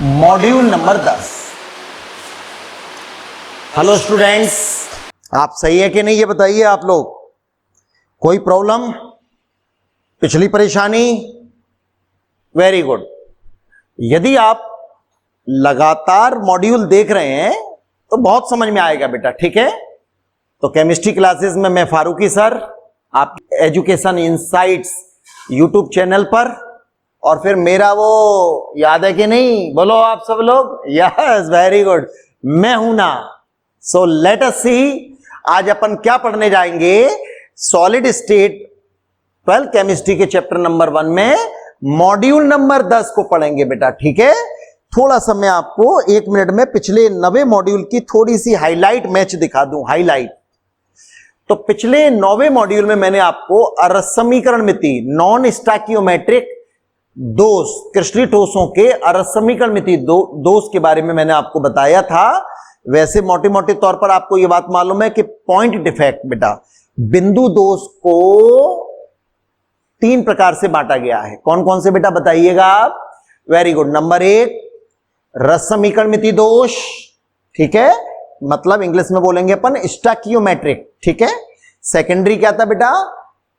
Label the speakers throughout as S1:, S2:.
S1: Module number 10। Hello students, आप सही है कि नहीं ये बताइए आप लोग। कोई प्रॉब्लम, पिछली परेशानी? Very good. यदि आप लगातार मॉड्यूल देख रहे हैं तो बहुत समझ में आएगा बेटा, ठीक है। तो केमिस्ट्री क्लासेस में मैं फारूकी सर, आप एजुकेशन इनसाइट्स यूट्यूब चैनल पर, और फिर मेरा वो याद है कि नहीं, बोलो आप सब लोग। यस, वेरी गुड, मैं हूं ना। सो लेट अस सी, आज अपन क्या पढ़ने जाएंगे। सॉलिड स्टेट 12 केमिस्ट्री के चैप्टर नंबर 1 में मॉड्यूल नंबर 10 को पढ़ेंगे बेटा, ठीक है। थोड़ा सा मैं आपको 1 मिनट में पिछले 9वें मॉड्यूल की थोड़ी सी हाईलाइट मैच दिखा दूं। हाईलाइट तो पिछले 9वें मॉड्यूल में मैंने आपको समीकरण मिति, नॉन स्टैकियोमेट्रिक दोष, क्रिस्टलीय ठोसों के समीकरण मिति दोष के बारे में मैंने आपको बताया था। वैसे मोटे मोटे तौर पर आपको यह बात मालूम है कि पॉइंट डिफेक्ट बेटा, बिंदु दोष को 3 प्रकार से बांटा गया है। कौन कौन से बेटा बताइएगा आप। Very good. नंबर 1 रस समीकरण मिति दोष, ठीक है, मतलब इंग्लिश में बोलेंगे अपन स्टैकियोमेट्रिक, ठीक है। सेकेंडरी क्या था बेटा,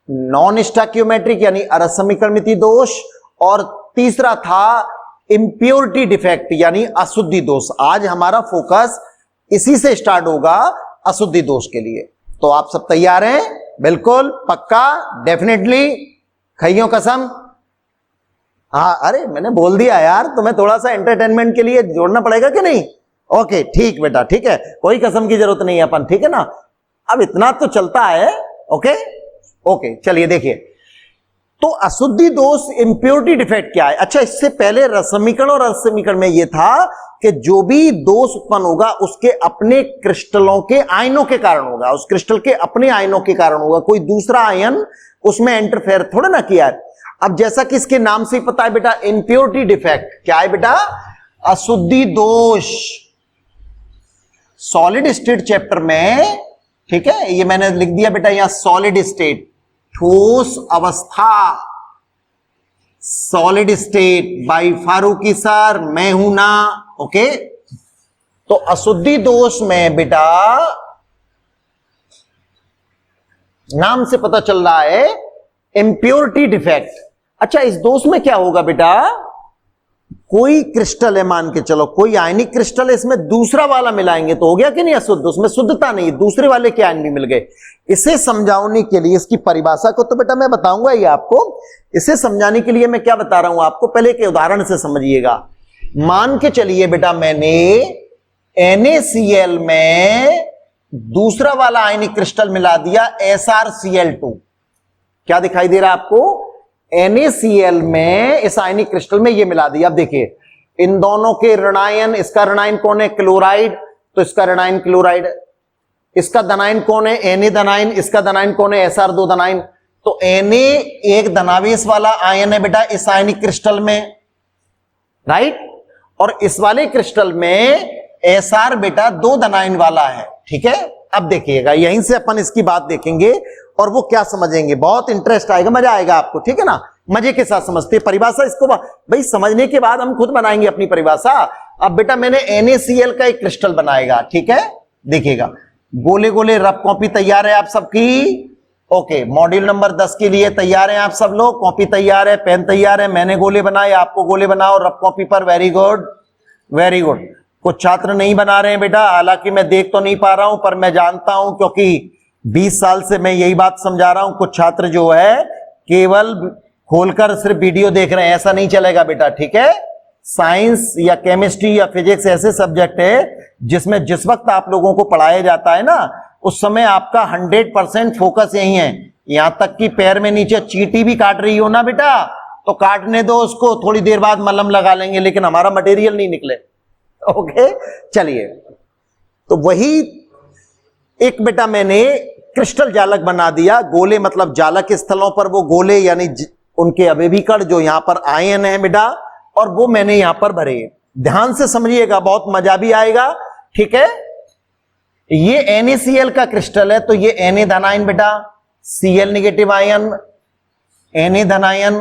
S1: नॉन स्टैकियोमेट्रिक यानी अरस समीकरण मिति दोष, और तीसरा था इंप्योरिटी डिफेक्ट यानी अशुद्धि दोष। आज हमारा फोकस इसी से स्टार्ट होगा, अशुद्धि दोष के लिए। तो आप सब तैयार हैं? बिल्कुल, पक्का, डेफिनेटली, खइयों कसम। हाँ, अरे मैंने बोल दिया यार, तुम्हें थोड़ा सा एंटरटेनमेंट के लिए जोड़ना पड़ेगा कि नहीं। ओके, ठीक बेटा, ठीक है, कोई कसम की जरूरत नहीं है अपन, ठीक है ना। अब इतना तो चलता है। ओके ओके, चलिए देखिए। तो अशुद्धि दोष, इंप्योरिटी डिफेक्ट क्या है। अच्छा, इससे पहले रस समीकरण और रस समीकरण में यह था कि जो भी दोष उत्पन्न होगा उसके अपने क्रिस्टलों के आयनों के कारण होगा, उस क्रिस्टल के अपने आयनों के कारण होगा, कोई दूसरा आयन उसमें इंटरफेयर थोड़ा ना किया है। अब जैसा कि इसके नाम से ही पता है बेटा, इंप्योरिटी डिफेक्ट क्या है बेटा, अशुद्धि दोष। सॉलिड स्टेट चैप्टर में, ठीक है, ये मैंने लिख दिया बेटा यहां, सॉलिड स्टेट, ठोस अवस्था, solid state by Farooqui sir, मैं हूं ना। ओके, तो अशुद्धि दोष में बेटा नाम से पता चल रहा है इंप्योरिटी डिफेक्ट। अच्छा, इस दोष में क्या होगा बेटा, कोई क्रिस्टल है, मान के चलो कोई आयनिक क्रिस्टल है, इसमें दूसरा वाला मिलाएंगे तो हो गया कि नहीं अशुद्ध, उसमें शुद्धता नहीं, दूसरे वाले के आयन भी मिल गए। इसे समझाने के लिए, इसकी परिभाषा को तो बेटा मैं बताऊंगा ही आपको, इसे समझाने के लिए मैं क्या बता रहा हूं आपको, पहले के उदाहरण से समझिएगा। मान के चलिए बेटा, मैंने NaCl में दूसरा वाला आयनिक क्रिस्टल मिला दिया SrCl2। क्या दिखाई दे रहा है आपको, NaCl में इस आयनिक क्रिस्टल में ये मिला दिया। अब देखिए, इन दोनों के ऋणायन, इसका ऋणायन कौन है, क्लोराइड, तो इसका ऋणायन क्लोराइड। इसका धनायन कौन है, Na धनायन, इसका धनायन कौन है, Sr2 धनायन। तो Na एक धनावेश वाला आयन है बेटा इस आयनिक क्रिस्टल में, राइट, और इस वाले क्रिस्टल में Sr बेटा 2 धनायन वाला है, ठीक है। अब देखिएगा, यहीं से अपन इसकी बात देखेंगे और वो क्या समझेंगे, बहुत इंटरेस्ट आएगा, मजा आएगा आपको, ठीक है ना। मजे के साथ समझते हैं परिभाषा, इसको भाई समझने के बाद हम खुद बनाएंगे अपनी परिभाषा। अब बेटा मैंने NaCl का एक क्रिस्टल बनाएगा, ठीक है, देखिएगा। गोले गोले रफ कॉपी तैयार है आप सबकी। ओके, मॉड्यूल नंबर 10 के लिए तैयार हैं आप सब लोग, कॉपी तैयार है, पेन तैयार है, मैंने गोले बनाए, आपको गोले बनाओ रफ कॉपी पर। Very good, very good. कुछ छात्र नहीं बना रहे हैं बेटा, हालांकि मैं देख तो नहीं पा रहा हूं, पर मैं जानता हूं क्योंकि 20 साल से मैं यही बात समझा रहा हूं। कुछ छात्र जो है केवल खोलकर सिर्फ वीडियो देख रहे हैं, ऐसा नहीं चलेगा बेटा, ठीक है। साइंस या केमिस्ट्री या फिजिक्स ऐसे सब्जेक्ट है जिसमें जिस वक्त आप लोगों को पढ़ाया जाता है ना, उस समय आपका 100% फोकस यही है। यहां तक कि पैर में नीचे चींटी भी काट रही हो ना बेटा, तो काटने दो उसको, थोड़ी देर बाद मलहम लगा लेंगे, लेकिन हमारा मटेरियल नहीं निकले। ओके, चलिए। तो वही एक बेटा मैंने क्रिस्टल जालक बना दिया। गोले मतलब जालक स्थलों पर वो गोले यानी उनके अवयवीकरण जो यहां पर आयन है बेटा, और वो मैंने यहां पर भरे। ध्यान से समझिएगा, बहुत मजा भी आएगा, ठीक है। ये NaCl का क्रिस्टल है, तो ये Na धनायन बेटा, Cl negative ion, Na धनायन,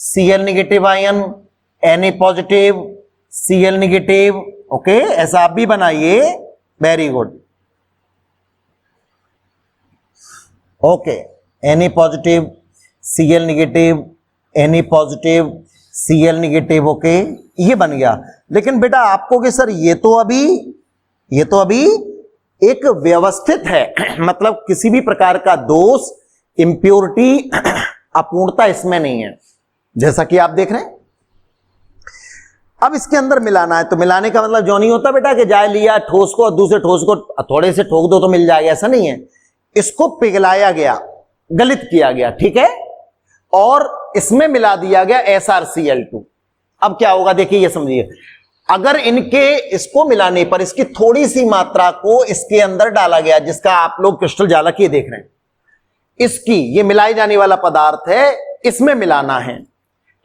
S1: Cl negative ion, Na positive, Cl negative, okay, ऐसा आप भी बनाइए, very good, okay, Na positive, Cl negative, Na positive, Cl negative, okay, ये बन गया। लेकिन बेटा आपको कि सर ये तो अभी एक व्यवस्थित है, मतलब किसी भी प्रकार का दोष, इंप्योरिटी, अपूर्णता इसमें नहीं है, जैसा कि आप देख रहे हैं। अब इसके अंदर मिलाना है, तो मिलाने का मतलब जो नहीं होता बेटा कि जाए लिया ठोस को और दूसरे ठोस को थोड़े से ठोक दो तो मिल जाएगा, ऐसा नहीं है। इसको पिघलाया गया, गलित किया गया, ठीक है, और इसमें मिला दिया गया SrCl2। अब क्या होगा देखिए, ये समझिए, अगर इसको मिलाने पर इसकी थोड़ी सी मात्रा को इसके अंदर डाला गया, जिसका आप लोग क्रिस्टल जालक ये देख रहे हैं, इसकी ये मिलाई जाने वाला पदार्थ है, इसमें मिलाना है,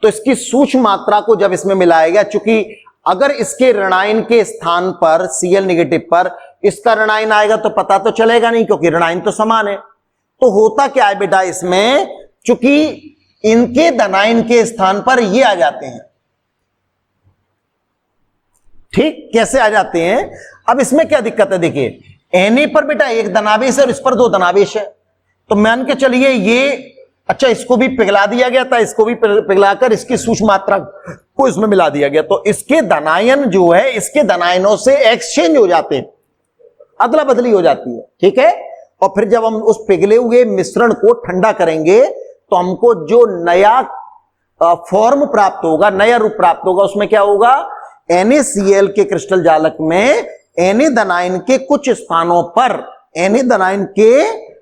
S1: तो इसकी सूक्ष्म मात्रा को जब इसमें मिलाया गया, चूंकि अगर इसके ऋणायन के स्थान पर Cl निगेटिव पर इसका ऋणायन आएगा तो पता तो चलेगा नहीं, क्योंकि ऋणायन तो समान है। तो होता क्या है बेटा इसमें, चूंकि इनके धनायन के स्थान पर ये आ जाते हैं, ठीक, कैसे आ जाते हैं। अब इसमें क्या दिक्कत है, देखिए Na पर बेटा एक धनावेश है और इस पर दो धनावेश है, तो मान के चलिए ये, अच्छा इसको भी पिघला दिया गया था, इसको भी पिघलाकर इसकी सूक्ष्म मात्रा को इसमें मिला दिया गया, तो इसके धनायन जो है इसके धनायनों से एक्सचेंज हो जाते हैं, अदला बदली हो जाती है, ठीक है। और फिर जब हम उस पिघले हुए मिश्रण को ठंडा करेंगे तो हमको जो नया फॉर्म प्राप्त होगा, नया रूप प्राप्त होगा, उसमें क्या होगा, NaCl के क्रिस्टल जालक में Na धनायन के कुछ स्थानों पर, Na धनायन के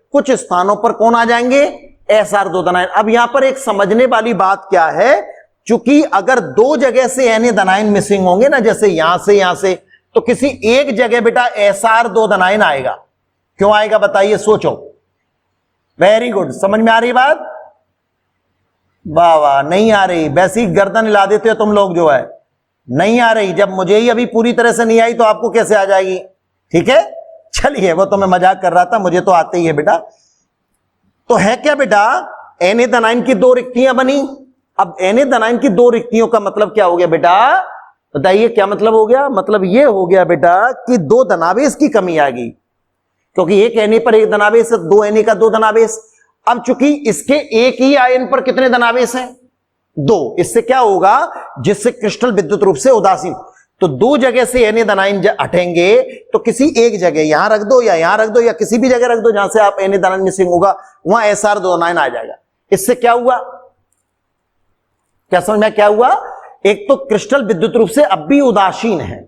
S1: कुछ स्थानों पर कौन आ जाएंगे, Sr2 धनायन। अब यहां पर एक समझने वाली बात क्या है, चूंकि अगर दो जगह से Na धनायन मिसिंग होंगे ना, जैसे यहां से, तो किसी एक जगह बेटा Sr2 धनायन आएगा। क्यों आएगा बताइए, सोचो, वेरी गुड, समझ में आ रही बात, वाह वाह, नहीं आ रही, वैसी गर्दन हिला देते हो तुम लोग, जो है नहीं आ रही, जब मुझे ही अभी पूरी तरह से नहीं आई तो आपको कैसे आ जाएगी, ठीक है। चलिए, वो तो मैं मजाक कर रहा था, मुझे तो आते ही है बेटा। तो है क्या बेटा, Na धनायन की दो रिक्तियां बनी। अब Na धनायन की दो रिक्तियों का मतलब क्या हो गया बेटा, बताइए क्या मतलब हो गया, मतलब ये हो गया बेटा कि दो धनावेश की कमी आ गई, क्योंकि एक Na पर एक धनावेश है, दो Na का दो धनावेश। अब चूंकि इसके एक ही आयन पर कितने धनावेश हैं, दो, इससे क्या होगा, जिससे क्रिस्टल विद्युत रूप से उदासीन, तो दो जगह से Na धनायन हटेंगे, तो किसी एक जगह यहां रख दो या यहां रख दो या किसी भी जगह रख दो जहां से आप Na धनायन मिसिंग होगा, वहां Sr2 धनायन आ जाएगा। इससे क्या हुआ, क्या समझ में क्या हुआ, एक तो क्रिस्टल विद्युत रूप से अब भी उदासीन है,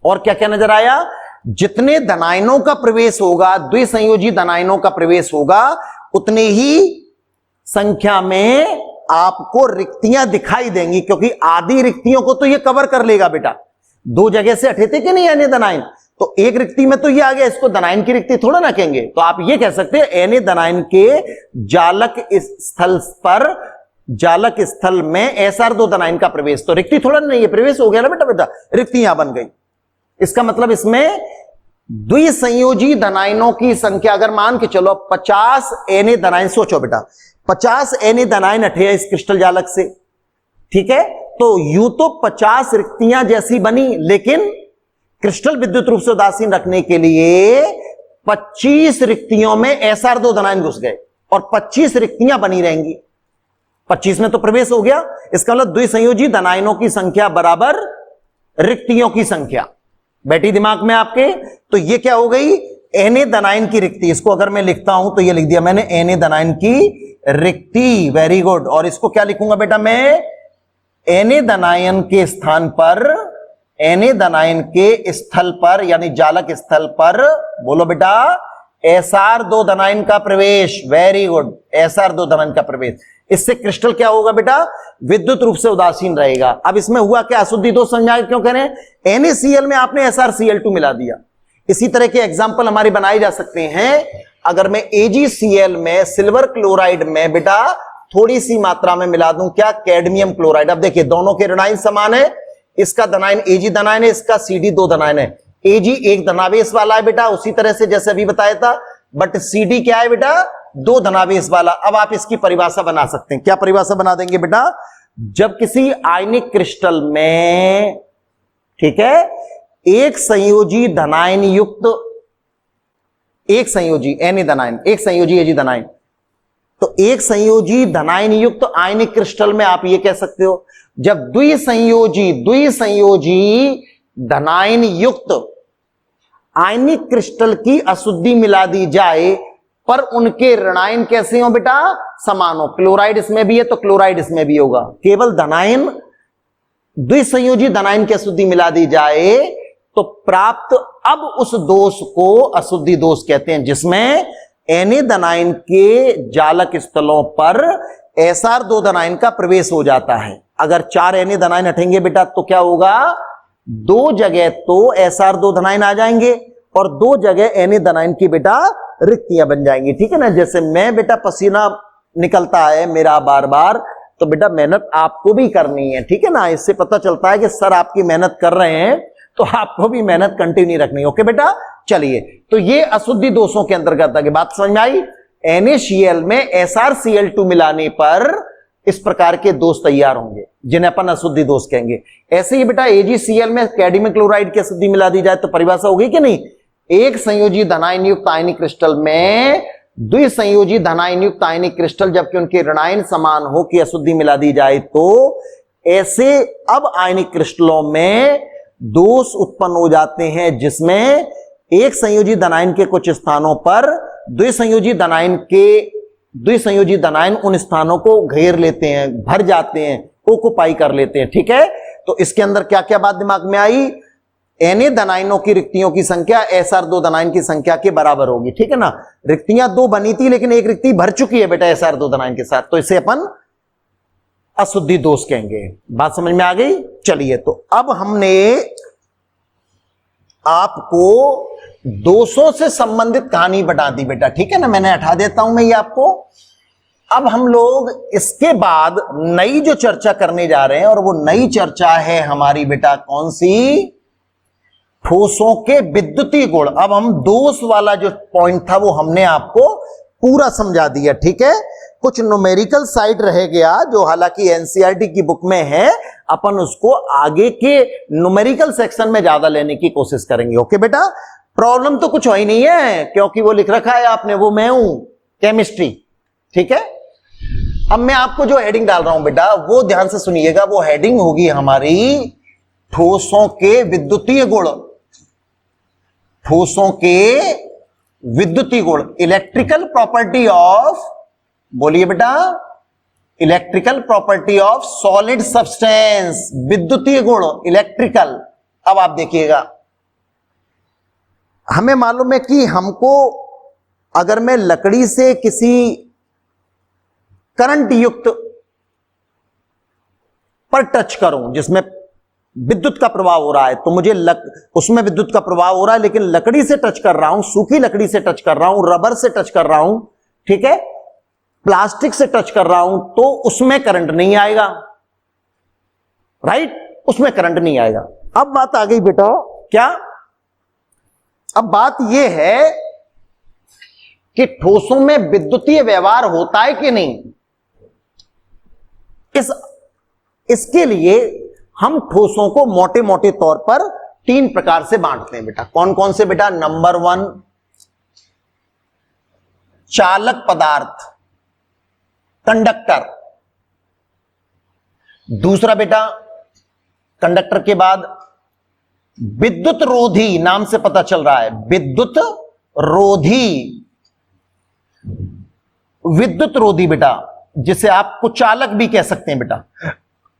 S1: और क्या क्या नजर आया, जितने धनायनों का प्रवेश होगा, द्विसंयोजी धनायनों का प्रवेश होगा, उतने ही संख्या में आपको रिक्तियां दिखाई देंगी, क्योंकि आधी रिक्तियों को तो ये कवर कर लेगा बेटा। दो जगह से हटे थे कि नहीं Na धनायन, तो एक रिक्ति में तो ये आ गया, इसको धनायन की रिक्ति थोड़ा ना कहेंगे। तो आप ये कह सकते हैं Na धनायन के जालक स्थल में Sr2 धनायन का प्रवेश, तो रिक्ति थोड़ा नहीं है, प्रवेश हो गया ना बेटा, रिक्ति यहां बन गई। इसका मतलब इसमें द्विसंयोजी धनायनों की संख्या अगर मान के चलो 50 Na धनायन, सोचो बेटा 50 Na धनायन हटे इस क्रिस्टल जालक से, ठीक है, तो यूं तो 50 रिक्तियां जैसी बनी, लेकिन क्रिस्टल विद्युत रूप से उदासीन रखने के लिए 25 रिक्तियों में Sr2 धनायन घुस गए और 25 रिक्तियां बनी रहेंगी। 25 में तो प्रवेश हो गया, इसका मतलब द्विसंयोजी धनायनों की संख्या बराबर रिक्तियों की संख्या, बैठी दिमाग में आपके। तो ये क्या हो गई, Na धनायन की रिक्ति, इसको अगर मैं लिखता हूं तो ये लिख दिया मैंने Na धनायन की रिक्ति, वेरी गुड। और इसको क्या लिखूंगा बेटा मैं, Na धनायन के स्थान पर, Na धनायन के स्थल पर यानी जालक स्थल पर, बोलो बेटा Sr2 धनायन का प्रवेश, वेरी गुड, Sr2 धनायन का प्रवेश। इससे क्रिस्टल क्या होगा बेटा, विद्युत रूप से उदासीन रहेगा। अब इसमें हुआ क्या, अशुद्धि दोष संज्ञा क्यों कह रहे हैं, NaCl में आपने SrCl2 मिला दिया। इसी तरह के एग्जाम्पल हमारे बनाए जा सकते हैं। अगर मैं AgCl में सिल्वर क्लोराइड में बेटा थोड़ी सी मात्रा में मिला दूं क्या, कैडमियम क्लोराइड। अब देखिए दोनों के ऋणायन समान है, इसका धनायन Ag धनायन है, इसका Cd 2 धनायन है। Ag एक धनावेश वाला है बेटा, उसी तरह से जैसे अभी बताया था, बट Cd क्या है बेटा, 2 धनावेश वाला। अब आप इसकी परिभाषा बना सकते हैं, क्या परिभाषा बना देंगे बेटा, जब किसी आयनिक क्रिस्टल में ठीक है। एक संयोजी धनायन युक्त, एक संयोजी एन धनायन, एक संयोजी एजी धनायन, तो एक संयोजी धनायन युक्त आयनिक क्रिस्टल में आप ये कह सकते हो, जब द्विसंयोजी धनायन युक्त आयनिक क्रिस्टल की अशुद्धि मिला दी जाए पर उनके ऋणायन कैसे हो बेटा, समान हो। क्लोराइड इसमें भी है तो क्लोराइड इसमें भी होगा। केवल धनायन, द्विसंयोजी धनायन की अशुद्धि मिला दी जाए तो प्राप्त अब उस दोष को अशुद्धि दोष कहते हैं, जिसमें Na धनायन के जालक स्थलों पर Sr2 धनायन का प्रवेश हो जाता है। अगर 4 Na धनायन हटेंगे बेटा तो क्या होगा, 2 जगह तो Sr2 धनायन आ जाएंगे और 2 जगह Na धनायन की बेटा रिक्तियां बन जाएंगी। ठीक है ना। जैसे मैं बेटा पसीना निकलता है मेरा बार बार, तो बेटा मेहनत आपको भी करनी है। ठीक है ना। इससे पता चलता है कि सर आपकी मेहनत कर रहे हैं तो आपको भी मेहनत कंटिन्यू रखनी है। ओके बेटा, चलिए, तो ये अशुद्धि दोषों के अंतर्गत है। बात समझ में आई। NaCl में SrCl2 मिलाने पर इस प्रकार के दोष तैयार होंगे जिन्हें अपन अशुद्धि दोष कहेंगे। ऐसे ही बेटा AgCl में कैडमियम क्लोराइड की अशुद्धि मिला दी जाए तो परिभाषा होगी कि नहीं, एक संयोजी धनायन युक्त आयनिक क्रिस्टल में द्विसंयोजी धनायन युक्त आयनिक क्रिस्टल जबकि उनके ऋणायन समान हो की अशुद्धि मिला दी जाए तो ऐसे अब आयनिक क्रिस्टलों में दोष उत्पन्न हो जाते हैं, जिसमें एक संयोजी धनायन के कुछ स्थानों पर द्विसंयोजी धनायन उन स्थानों को घेर लेते हैं, भर जाते हैं, ओकुपाई कर लेते हैं। ठीक है। तो इसके अंदर क्या क्या बात दिमाग में आई, Na धनायनों की रिक्तियों की संख्या Sr2 धनायन की संख्या के बराबर होगी। ठीक है ना। रिक्तियां 2 बनी थी लेकिन एक रिक्ति भर चुकी है बेटा Sr2 धनायन के साथ, तो इसे अपन अशुद्धि दोष कहेंगे। बात समझ में आ गई। चलिए, तो अब हमने आपको दोषों से संबंधित कहानी बता दी बेटा। ठीक है ना। मैंने हटा देता हूं मैं ये आपको। अब हम लोग इसके बाद नई जो चर्चा करने जा रहे हैं, और वो नई चर्चा है हमारी बेटा कौन सी, ठोसों के विद्युतीय गुण। अब हम दोष वाला जो पॉइंट था वो हमने आपको पूरा समझा दिया। ठीक है। कुछ न्यूमेरिकल साइड रह गया जो हालांकि एनसीईआरटी की बुक में है, अपन उसको आगे के न्यूमेरिकल सेक्शन में ज्यादा लेने की कोशिश करेंगे। ओके बेटा। प्रॉब्लम तो कुछ हो ही नहीं है क्योंकि वो लिख रखा है आपने, वो मैं हूं, केमिस्ट्री। ठीक है। अब मैं आपको जो हेडिंग डाल रहा हूं बेटा वो ध्यान से सुनिएगा। वो हेडिंग होगी हमारी ठोसों के विद्युतीय गुण। ठोसों के विद्युतीय गुण, इलेक्ट्रिकल प्रॉपर्टी ऑफ, बोलिए बेटा, electrical property of solid substance, विद्युतीय गुण इलेक्ट्रिकल। अब आप देखिएगा, हमें मालूम है कि हमको अगर मैं लकड़ी से किसी करंट युक्त पर टच करूं जिसमें विद्युत का प्रभाव हो रहा है, तो मुझे उसमें विद्युत का प्रभाव हो रहा है, लेकिन लकड़ी से टच कर रहा हूं, सूखी लकड़ी से टच कर रहा हूं, रबर से टच कर रहा हूं, ठीक है, प्लास्टिक से टच कर रहा हूं, तो उसमें करंट नहीं आएगा। राइट, उसमें करंट नहीं आएगा। अब बात आ गई बेटा, क्या? अब बात यह है कि ठोसों में विद्युतीय व्यवहार होता है कि नहीं। इसके लिए हम ठोसों को मोटे मोटे तौर पर 3 प्रकार से बांटते हैं बेटा। कौन कौन से बेटा? नंबर 1 चालक पदार्थ, कंडक्टर। दूसरा बेटा, कंडक्टर के बाद विद्युत रोधी, नाम से पता चल रहा है विद्युत रोधी। विद्युत रोधी बेटा, जिसे आप कुचालक भी कह सकते हैं बेटा,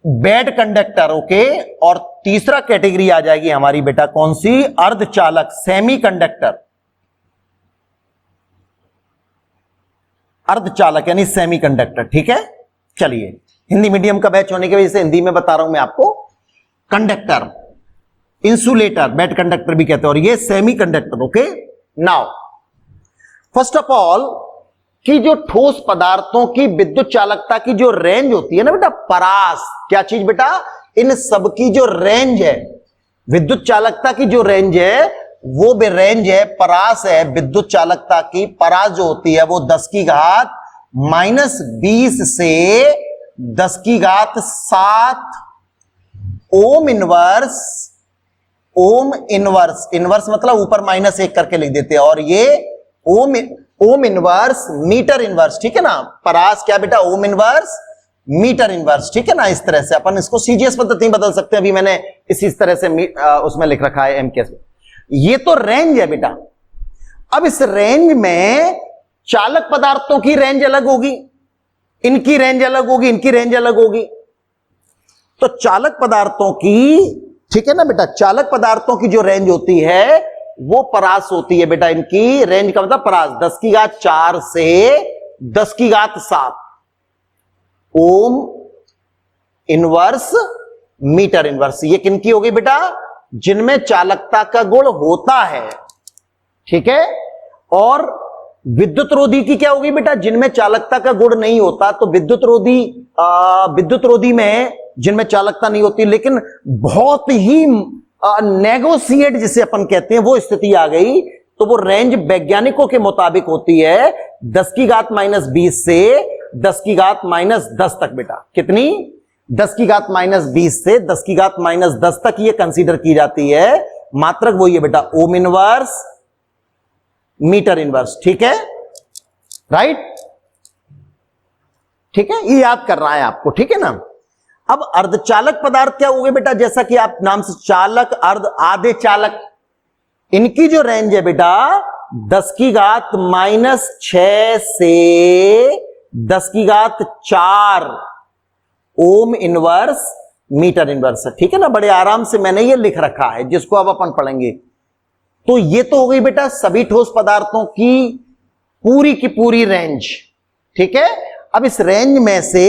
S1: बैड कंडक्टर। ओके। और तीसरा कैटेगरी आ जाएगी हमारी बेटा कौन सी? अर्धचालक, सेमी कंडक्टर। अर्धचालक यानी सेमी कंडक्टर। ठीक है। चलिए, हिंदी मीडियम का बैच होने की वजह से हिंदी में बता रहा हूं मैं आपको। कंडक्टर, इंसुलेटर, बैड कंडक्टर भी कहते हैं, और ये semi conductor. Okay. Now first of all कि जो ठोस पदार्थों की विद्युत चालकता की जो रेंज होती है ना बेटा, परास, क्या चीज बेटा? इन सब की जो रेंज है, विद्युत चालकता की जो रेंज है, वो भी रेंज है, परास है विद्युत चालकता की। परास जो होती है वो 10 की घात -20 से 10 की घात 7 ohm inverse ohm inverse, inverse मतलब ऊपर -1 करके लिख देते हैं, और ये ओम इनवर्स मीटर इनवर्स, ठीक है ना। परास क्या बेटा, ओम इनवर्स मीटर इनवर्स, ठीक है ना। इस तरह से अपन इसको सीजीएस पद्धति बदल सकते हैं, अभी मैंने इस तरह से उसमें लिख रखा है एमकेएस में। ये तो रेंज है बेटा। अब इस रेंज में चालक पदार्थों की रेंज अलग होगी, इनकी रेंज अलग होगी, इनकी रेंज अलग होगी। तो चालक पदार्थों की, ठीक है ना बेटा, चालक पदार्थों की जो रेंज होती है वो परास होती है बेटा। इनकी रेंज का मतलब परास 10⁴ से 10�7 ओम इनवर्स मीटर इनवर्स। ये किनकी होगी बेटा, जिनमें चालकता का गुण होता है, ठीक है। और विद्युत रोधी की क्या होगी बेटा, जिनमें चालकता का गुण नहीं होता। तो विद्युत रोधी में जिनमें चालकता नहीं होती, लेकिन बहुत ही नेगोशिएट जिसे अपन कहते हैं वो स्थिति आ गई, तो वो रेंज वैज्ञानिकों के मुताबिक होती है 10⁻⁻20 से 10⁻−10 तक बेटा। कितनी, 10⁻−20 से 10⁻−10 तक ये कंसीडर की जाती है। मात्रक वही है बेटा, ओम इनवर्स मीटर इनवर्स, ठीक है, राइट, ठीक है, ये याद करना है आपको, ठीक है ना। अब अर्धचालक पदार्थ क्या हो गए बेटा, जैसा कि आप नाम से, चालक, अर्ध, आधे चालक, इनकी जो रेंज है बेटा 10⁻⁻6 से 10⁻4 ओम इनवर्स मीटर इनवर्स है, ठीक है ना। बड़े आराम से मैंने ये लिख रखा है, जिसको अब अपन पढ़ेंगे। तो ये तो हो गई बेटा सभी ठोस पदार्थों की पूरी रेंज, ठीक है। अब इस रेंज में से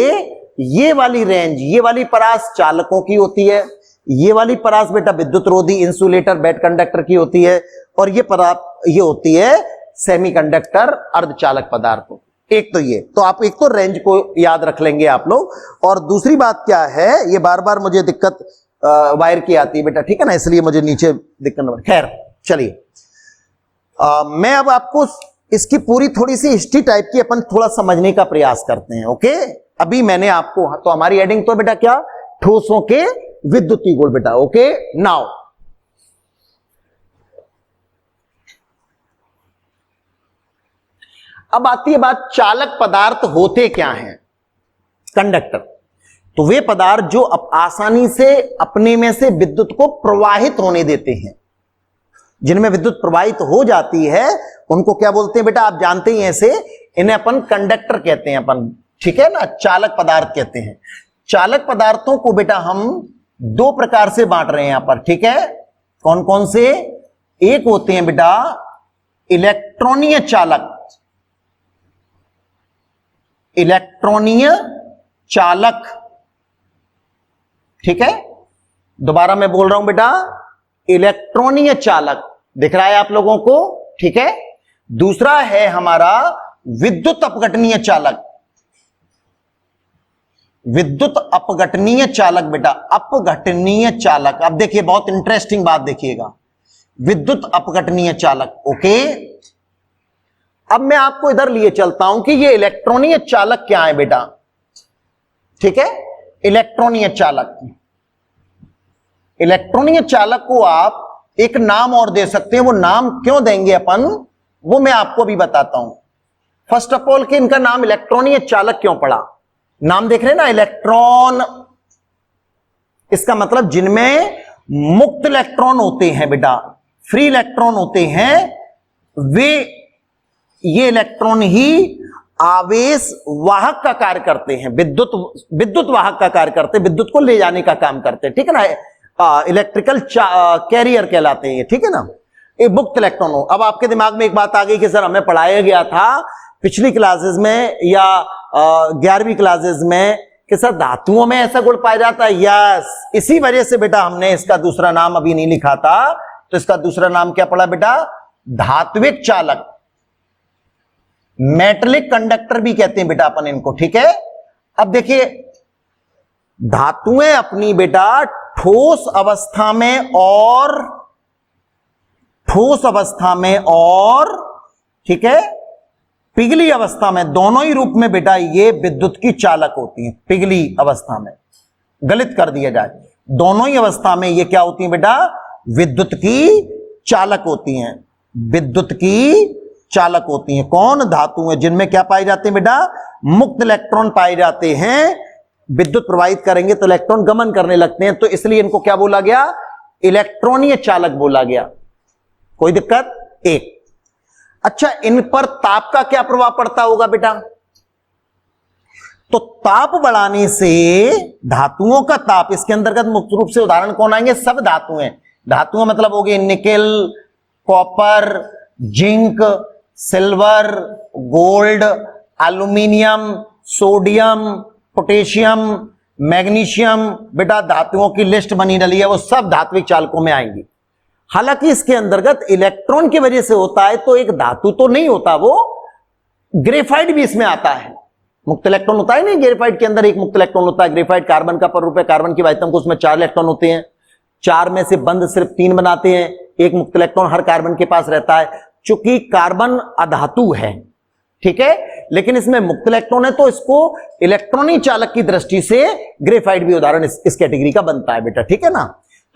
S1: ये वाली रेंज, ये वाली परास चालकों की होती है, ये वाली परास बेटा विद्युत रोधी, इंसुलेटर, बेड कंडक्टर की होती है, और ये होती है सेमीकंडक्टर, अर्धचालक पदार्थों। एक तो ये, तो आप एक तो रेंज को याद रख लेंगे आप लोग। और दूसरी बात क्या है, ये बार बार मुझे दिक्कत वायर की आती है बेटा, ठीक है ना, इसलिए मुझे नीचे दिक्कत न। खैर चलिए, मैं अब आपको इसकी पूरी थोड़ी सी हिस्ट्री टाइप की अपन थोड़ा समझने का प्रयास करते हैं, ओके। अभी मैंने आपको, तो हमारी हेडिंग तो बेटा क्या, ठोसों के विद्युतीय गुण बेटा, ओके। नाउ अब आती है बात, चालक पदार्थ होते क्या हैं, कंडक्टर। तो वे पदार्थ जो आसानी से अपने में से विद्युत को प्रवाहित होने देते हैं, जिनमें विद्युत प्रवाहित हो जाती है, उनको क्या बोलते हैं बेटा, आप जानते ही हैं ऐसे, इन्हें अपन कंडक्टर कहते हैं अपन, ठीक है ना, चालक पदार्थ कहते हैं। चालक पदार्थों को बेटा हम दो प्रकार से बांट रहे हैं यहां पर, ठीक है। कौन कौन से, एक होते हैं बेटा इलेक्ट्रॉनीय चालक, इलेक्ट्रॉनीय चालक, ठीक है। दोबारा मैं बोल रहा हूं बेटा, इलेक्ट्रॉनीय चालक, दिख रहा है आप लोगों को, ठीक है। दूसरा है हमारा विद्युत अपघटनीय चालक, विद्युत अपघटनीय चालक बेटा, अपघटनीय चालक। अब देखिए बहुत इंटरेस्टिंग बात देखिएगा, विद्युत अपघटनीय चालक, ओके। अब मैं आपको इधर लिए चलता हूं कि ये इलेक्ट्रॉनीय चालक क्या है बेटा, ठीक है। इलेक्ट्रॉनीय चालक, इलेक्ट्रॉनीय चालक को आप एक नाम और दे सकते हैं। वो नाम क्यों देंगे अपन, वो मैं आपको भी बताता हूं। फर्स्ट ऑफ ऑल कि इनका नाम इलेक्ट्रॉनीय चालक क्यों पड़ा, नाम देख रहे हैं ना, इलेक्ट्रॉन, इसका मतलब जिनमें मुक्त इलेक्ट्रॉन होते हैं बेटा, फ्री इलेक्ट्रॉन होते हैं, वे, ये इलेक्ट्रॉन ही आवेश वाहक का कार्य करते हैं, विद्युत वाहक का कार्य करते हैं, विद्युत को ले जाने का काम करते हैं, ठीक है ना। इलेक्ट्रिकल कैरियर कहलाते हैं, ठीक है ना, ये मुक्त इलेक्ट्रॉन हो। अब आपके दिमाग में एक बात आ गई कि सर हमें पढ़ाया गया था पिछली क्लासेस में या 11वीं क्लासेस में कि सर धातुओं में ऐसा गुण पाया जाता है। यस, इसी वजह से बेटा हमने इसका दूसरा नाम अभी नहीं लिखा था, तो इसका दूसरा नाम क्या पड़ा बेटा, धात्विक चालक, मेटलिक कंडक्टर भी कहते हैं बेटा अपन इनको, ठीक है। अब देखिए धातुएं अपनी बेटा ठोस अवस्था में और ठीक है पिघली अवस्था में, दोनों ही रूप में बेटा ये विद्युत की चालक होती हैं। पिघली अवस्था में, गलित कर दिया जाए, दोनों ही अवस्था में ये क्या होती है बेटा, विद्युत की चालक होती हैं, विद्युत की चालक होती हैं। कौन? धातु हैं जिनमें क्या पाए जाते हैं बेटा? मुक्त इलेक्ट्रॉन पाए जाते हैं। विद्युत प्रवाहित करेंगे तो इलेक्ट्रॉन गमन करने लगते हैं, तो इसलिए इनको क्या बोला गया? इलेक्ट्रॉनीय चालक बोला गया। कोई दिक्कत? एक। अच्छा, इन पर ताप का क्या प्रभाव पड़ता होगा बेटा? तो ताप बढ़ाने से धातुओं का ताप, इसके अंतर्गत मुख्य रूप से उदाहरण कौन आएंगे? सब धातुएं। धातुएं मतलब हो गए nickel, copper, zinc, silver, gold, aluminium, sodium, potassium, magnesium. बेटा धातुओं की लिस्ट बनी डली है, वो सब धात्विक चालकों में आएंगी। हालांकि इसके अंतर्गत इलेक्ट्रॉन की वजह से होता है, तो एक धातु तो नहीं होता, वो ग्रेफाइट भी इसमें आता है। मुक्त इलेक्ट्रॉन होता है नहीं, ग्रेफाइट के अंदर एक मुक्त इलेक्ट्रॉन होता है। ग्रेफाइट कार्बन का पर रूप है, कार्बन की वाइटम को, उसमें 4 इलेक्ट्रॉन होते हैं। 4 में से बंद सिर्फ 3 बनाते हैं, एक मुक्त इलेक्ट्रॉन हर कार्बन के पास रहता है। चूंकि कार्बन अधातु है, ठीक है, लेकिन इसमें मुक्त इलेक्ट्रॉन है, तो इसको इलेक्ट्रॉनिक चालक की दृष्टि से ग्रेफाइट भी उदाहरण इस कैटेगरी का बनता है बेटा, ठीक है ना।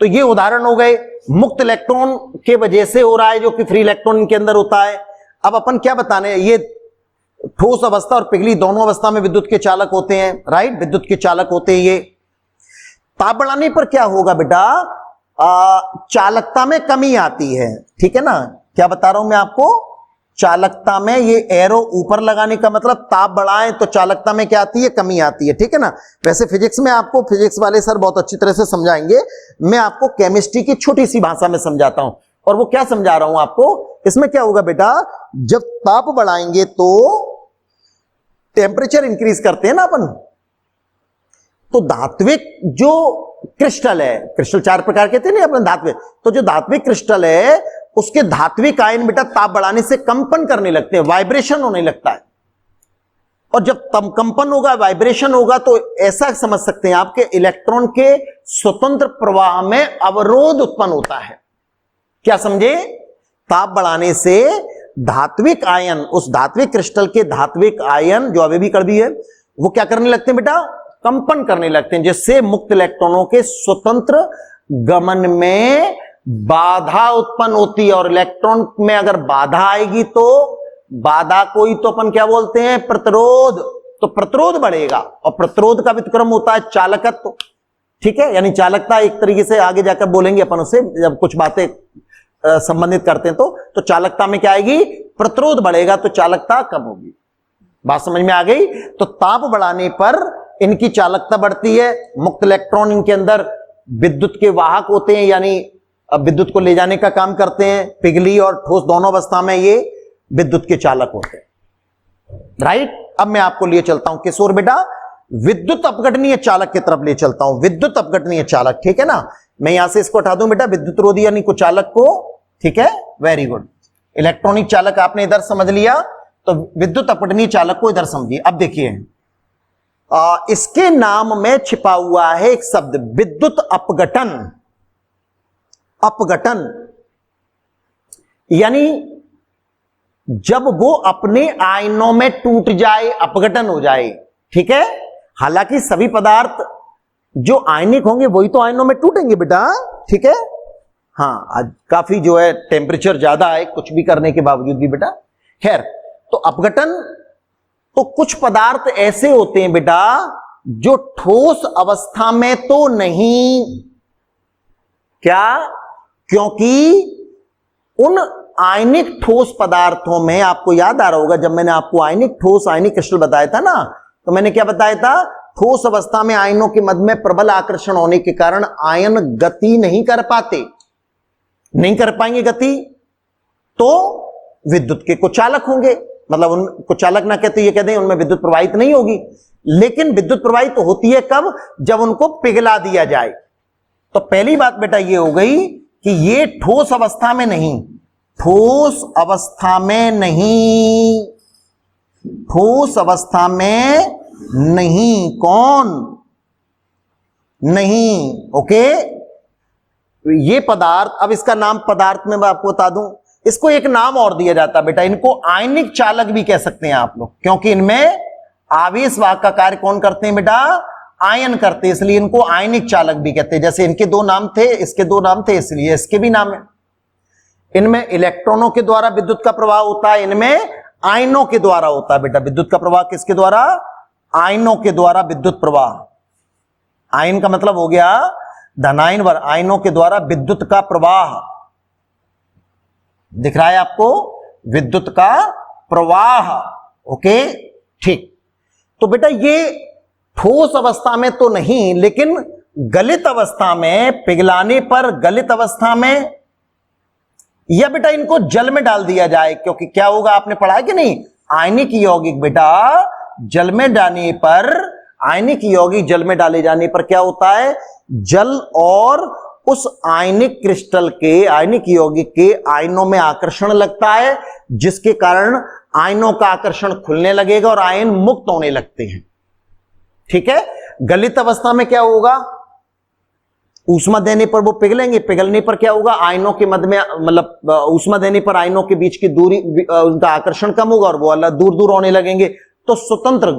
S1: तो ये उदाहरण हो गए मुक्त इलेक्ट्रॉन के वजह से हो रहा है, जो कि फ्री इलेक्ट्रॉन के अंदर होता है। अब अपन क्या बताने, ये ठोस अवस्था और पिघली दोनों अवस्था में विद्युत के चालक होते हैं, राइट, विद्युत के चालक होते हैं ये। ताप बढ़ाने पर क्या होगा बेटा? चालकता में कमी आती है, ठीक है ना। क्या बता रहा हूं मैं आपको? चालकता में, ये एरो ऊपर लगाने का मतलब ताप बढ़ाएं तो चालकता में क्या आती है? कमी आती है, ठीक है ना। वैसे फिजिक्स में आपको फिजिक्स वाले सर बहुत अच्छी तरह से समझाएंगे, मैं आपको केमिस्ट्री की छोटी सी भाषा में समझाता हूं। और वो क्या समझा रहा हूं आपको, इसमें क्या होगा बेटा? जब ताप बढ़ाएंगे तो टेम्परेचर इंक्रीज करते हैं ना अपन, तो धात्विक जो क्रिस्टल है, क्रिस्टल 4 प्रकार के थे ना अपने धात्विक, तो जो धात्विक क्रिस्टल है उसके धात्विक आयन बेटा ताप बढ़ाने से कंपन करने लगते हैं, वाइब्रेशन होने लगता है। और जब कंपन होगा, वाइब्रेशन होगा, तो ऐसा समझ सकते हैं आपके इलेक्ट्रॉन के स्वतंत्र प्रवाह में अवरोध उत्पन्न होता है। क्या समझे? ताप बढ़ाने से धात्विक आयन, उस धात्विक क्रिस्टल के धात्विक आयन जो अभी भी कड़वी है, वो क्या करने लगते हैं बेटा? कंपन करने लगते हैं, जिससे मुक्त इलेक्ट्रॉनों के स्वतंत्र गमन में बाधा उत्पन्न होती है। और इलेक्ट्रॉन में अगर बाधा आएगी तो बाधा को ही तो अपन क्या बोलते हैं? प्रतिरोध। तो प्रतिरोध बढ़ेगा, और प्रतिरोध का व्युत्क्रम होता है चालकत्व, ठीक है। यानी चालकता एक तरीके से आगे जाकर बोलेंगे अपन उसे, जब कुछ बातें संबंधित करते हैं तो चालकता में क्या आएगी? प्रतिरोध बढ़ेगा, तो चालकता कम होगी। बात समझ में आ गई? तो ताप बढ़ाने पर इनकी चालकता बढ़ती है। मुक्त इलेक्ट्रॉन इनके अंदर विद्युत के वाहक होते हैं, यानी विद्युत को ले जाने का काम करते हैं। पिघली और ठोस दोनों अवस्था में ये विद्युत के चालक होते हैं, राइट। अब मैं आपको लिए चलता हूं किस ओर बेटा? विद्युत अपघटनीय चालक की तरफ ले चलता हूं। विद्युत अपघटनीय चालक, ठीक है ना। मैं यहां से इसको हटा दूं बेटा, विद्युत रोधी यानी कुचालक को, ठीक है, वेरी गुड। इलेक्ट्रॉनिक चालक आपने इधर समझ लिया, तो विद्युत अपघटनीय चालक को इधर समझिए। अब देखिए, इसके नाम में छिपा हुआ है एक शब्द, विद्युत अपघटन। अपघटन यानी जब वो अपने आयनों में टूट जाए, अपघटन हो जाए, ठीक है। हालांकि सभी पदार्थ जो आयनिक होंगे वही तो आयनों में टूटेंगे बेटा, ठीक है। हाँ, आज काफी जो है टेम्परेचर ज्यादा है, कुछ भी करने के बावजूद भी बेटा। खैर, तो अपघटन, तो कुछ पदार्थ ऐसे होते हैं बेटा जो ठोस अवस्था में तो नहीं, क्या? क्योंकि उन आयनिक ठोस पदार्थों में, आपको याद आ रहा होगा जब मैंने आपको आयनिक ठोस आयनिक क्रिस्टल बताया था ना, तो मैंने क्या बताया था? ठोस अवस्था में आयनों के मध्य में प्रबल आकर्षण होने के कारण आयन गति नहीं कर पाते, नहीं कर पाएंगे गति, तो विद्युत के कुचालक होंगे। मतलब उन कुचालक ना कहते, ये कहते हैं उनमें विद्युत प्रवाहित नहीं होगी, लेकिन विद्युत प्रवाहित तो होती है कब? जब उनको पिघला दिया जाए। तो पहली बात बेटा ये हो गई कि ये ठोस अवस्था में नहीं, ठोस अवस्था में नहीं, ठोस अवस्था में नहीं। कौन नहीं? ओके, ये पदार्थ, अब इसका नाम पदार्थ में मैं आपको बता दूं, इसको एक नाम और दिया जाता है बेटा, इनको आयनिक चालक भी कह सकते हैं आप लोग, क्योंकि इनमें आवेश वाहक का कार्य कौन करते हैं बेटा? आयन करते, इसलिए इनको आयनिक चालक भी कहते हैं। जैसे इनके दो नाम थे, इसके दो नाम थे, इसलिए इसके भी नाम है। इनमें इलेक्ट्रॉनों के द्वारा विद्युत का प्रवाह होता है, इनमें आयनों के द्वारा होता है बेटा। विद्युत का प्रवाह किसके द्वारा? आयनों के द्वारा विद्युत प्रवाह। आयन का मतलब हो गया धनायन वर, आयनों के द्वारा विद्युत का प्रवाह। दिख रहा है आपको? विद्युत का प्रवाह। ओके, ठीक। तो बेटा ये ठोस अवस्था में तो नहीं, लेकिन गलित अवस्था में, पिघलाने पर गलित अवस्था में, या बेटा इनको जल में डाल दिया जाए, क्योंकि क्या होगा आपने पढ़ा है कि नहीं, आयनिक यौगिक बेटा जल में डालने पर, आयनिक यौगिक जल में डाले जाने पर क्या होता है, जल और उस आयनिक क्रिस्टल के, आयनिक यौगिक के आयनों में आकर्षण लगता है, जिसके कारण आयनों का आकर्षण खुलने लगेगा और आयन मुक्त होने लगते हैं। ठीक है। गलित अवस्था में क्या होगा, ऊष्मा देने पर वो पिघलेंगे, पिघलने पर क्या होगा, आयनों के मध्य में, मतलब ऊष्मा देने पर आयनों के बीच की दूरी, उनका आकर्षण कम होगा और वो अलग दूर दूर होने लगेंगे, तो स्वतंत्र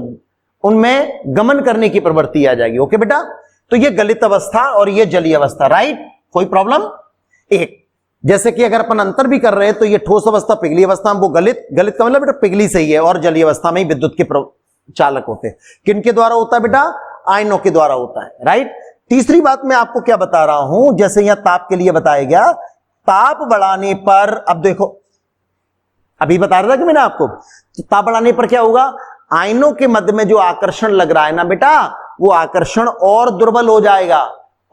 S1: उनमें गमन करने की प्रवृत्ति आ जाएगी। ओके बेटा, तो ये गलित अवस्था और ये जलीय अवस्था, राइट, कोई प्रॉब्लम? एक जैसे कि अगर अपन अंतर भी कर रहे हैं तो ये ठोस अवस्था, पिघली अवस्था में वो गलित, गलित का मतलब बेटा पिघली सही है, और जलीय अवस्था में ही विद्युत के चालक होते हैं। किनके द्वारा होता है बेटा? आयनों के द्वारा होता है, राइट। तीसरी बात मैं आपको क्या बता रहा हूं, जैसे यहां ताप के लिए बताया गया, ताप बढ़ाने पर, अब देखो अभी बता रहा था कि मैंने आपको, ताप बढ़ाने पर क्या होगा, आयनों के मध्य में जो आकर्षण लग रहा है ना बेटा, वो आकर्षण और दुर्बल हो जाएगा,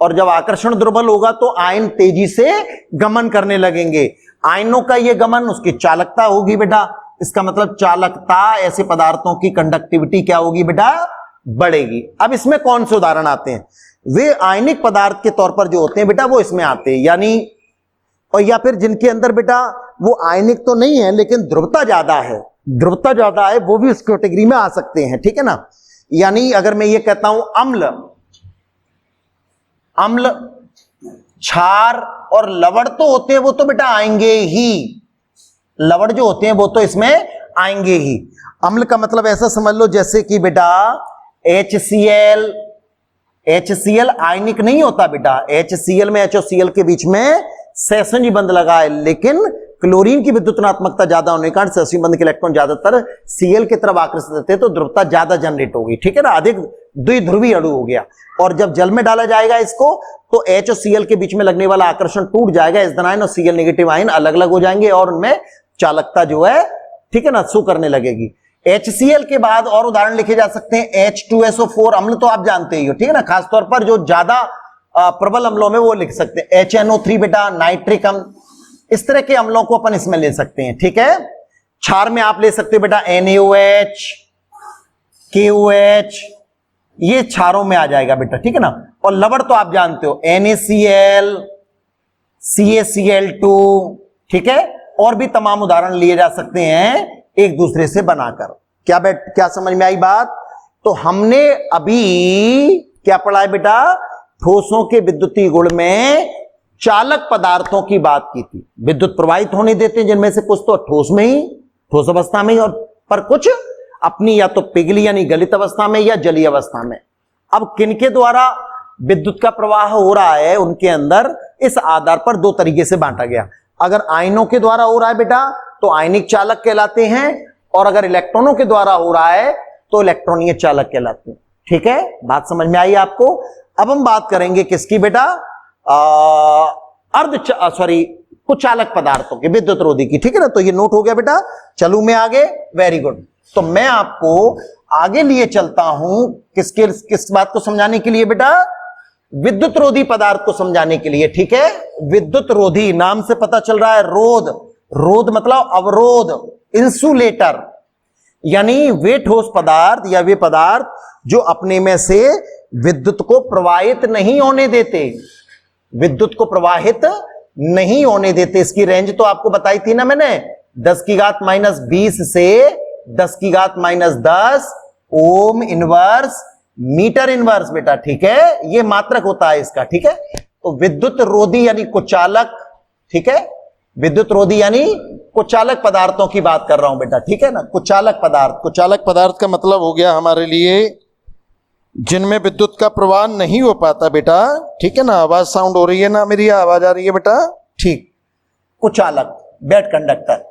S1: और जब आकर्षण दुर्बल होगा तो आयन तेजी से गमन करने लगेंगे। आयनों का ये गमन, उसकी चालकता होगी बेटा, इसका मतलब चालकता, ऐसे पदार्थों की कंडक्टिविटी क्या होगी बेटा, बढ़ेगी। अब इसमें कौन से उदाहरण आते हैं, वे आयनिक पदार्थ के तौर पर जो होते हैं बेटा वो इसमें आते हैं, यानी, और या फिर जिनके अंदर बेटा वो आयनिक तो नहीं है लेकिन ध्रुवता ज्यादा है, ध्रुवता ज्यादा है, वो भी उस कैटेगरी में आ सकते हैं। ठीक है ना, यानी अगर मैं ये कहता हूं अम्ल, अम्ल, क्षार और लवण तो होते हैं, वो तो बेटा आएंगे ही, लवण जो होते हैं वो तो इसमें आएंगे ही। अम्ल का मतलब ऐसा समझ लो जैसे कि बेटा HCl, HCl आयनिक नहीं होता बेटा, HCl में HOCl के बीच में सहसंजी बंध लगा है, लेकिन क्लोरीन की विद्युतनात्मकता ज्यादा होने के कारण सहसंजी बंध के इलेक्ट्रॉन ज्यादातर Cl की तरफ आकर्षित होते हैं, तो ध्रुवता ज्यादा जनरेट होगी। ठीक है ना, अधिक द्विध्रुवी अणु हो गया, और जब जल में डाला जाएगा इसको तो H और Cl के बीच में लगने वाला आकर्षण टूट जाएगा, H आयन और Cl नेगेटिव आयन अलग अलग हो जाएंगे और उनमें चालकता जो है, ठीक है ना, शो करने लगेगी। HCl के बाद और उदाहरण लिखे जा सकते हैं, H2SO4 अम्ल तो आप जानते ही हो, ठीक है ना, खासतौर पर जो ज्यादा प्रबल अम्लों में वो लिख सकते हैं, HNO3 बेटा नाइट्रिक अम्ल, इस तरह के अम्लों को अपन इसमें ले सकते हैं। ठीक है, क्षार में आप ले सकते हो बेटा NaOH, KOH, ये क्षारों में आ जाएगा बेटा, ठीक है ना, और लवण तो आप जानते हो NaCl, CaCl2, ठीक है, और भी तमाम उदाहरण लिए जा सकते हैं एक दूसरे से बनाकर। क्या समझ में आई बात? तो हमने अभी क्या पढ़ा है बेटा, ठोसों के विद्युतीय गुण में चालक पदार्थों की बात की थी, विद्युत प्रवाहित होने देते हैं, जिनमें से कुछ तो ठोस में ही, ठोस अवस्था में ही, और पर कुछ अपनी या तो पिघली यानी गलित अवस्था में या जलीय अवस्था में। अब किनके द्वारा विद्युत का प्रवाह हो रहा है उनके अंदर, इस आधार पर दो तरीके से बांटा गया। अगर आयनों के द्वारा हो रहा है बेटा तो आयनिक चालक कहलाते हैं, और अगर इलेक्ट्रॉनों के द्वारा हो रहा है तो इलेक्ट्रॉनीय चालक कहलाते हैं। ठीक है, बात समझ में आई आपको? अब हम बात करेंगे किसकी बेटा, कुछ चालक पदार्थों के, विद्युत रोधी की। ठीक है ना, तो ये नोट हो गया बेटा। चलूं मैं आगे, वेरी गुड। तो मैं आपको आगे लिए चलता हूं किस बात को समझाने के लिए बेटा, विद्युत रोधी पदार्थ को समझाने के लिए। ठीक है, विद्युत रोधी नाम से पता चल रहा है, रोध, रोध मतलब अवरोध, इंसुलेटर, यानी वे ठोस पदार्थ या वे पदार्थ जो अपने में से विद्युत को प्रवाहित नहीं होने देते, विद्युत को प्रवाहित नहीं होने देते। इसकी रेंज तो आपको बताई थी ना मैंने, 10⁻⁻20 से 10⁻10 ओम इनवर्स मीटर इनवर्स बेटा। ठीक है, ये मात्रक होता है इसका। ठीक है, तो विद्युत रोधी यानी कुचालक, ठीक है, विद्युत रोधी यानी कुचालक पदार्थों की बात कर रहा हूं बेटा। ठीक है ना, कुचालक पदार्थ, कुचालक पदार्थ का मतलब हो गया हमारे लिए
S2: जिनमें विद्युत का प्रवाह नहीं हो पाता बेटा, ठीक है ना। आवाज साउंड हो रही है ना, मेरी आवाज आ रही है बेटा? ठीक।
S1: कुचालक, बैड कंडक्टर।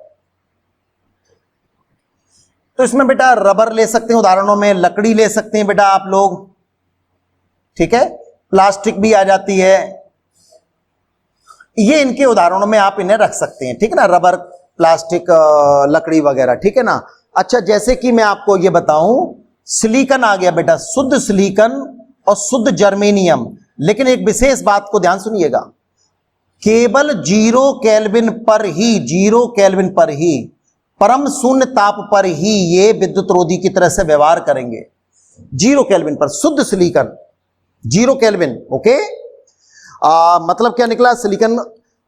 S1: तो इसमें बेटा रबर ले सकते हैं उदाहरणों में, लकड़ी ले सकते हैं बेटा आप लोग, ठीक है, प्लास्टिक भी आ जाती है, ये इनके उदाहरणों में आप इन्हें रख सकते हैं, ठीक है ना, रबर, प्लास्टिक, लकड़ी वगैरह, ठीक है ना। अच्छा, जैसे कि मैं आपको ये बताऊं, सिलिकॉन आ गया बेटा, शुद्ध सिलिकॉन और शुद्ध जर्मेनियम, लेकिन एक विशेष बात को ध्यान सुनिएगा, केवल 0 केल्विन पर ही, 0 केल्विन पर ही, परम शून्य ताप पर ही ये विद्युत रोधी की तरह से व्यवहार करेंगे। 0 केल्विन पर शुद्ध सिलिकॉन, 0 केल्विन, ओके। मतलब क्या निकला, सिलिकॉन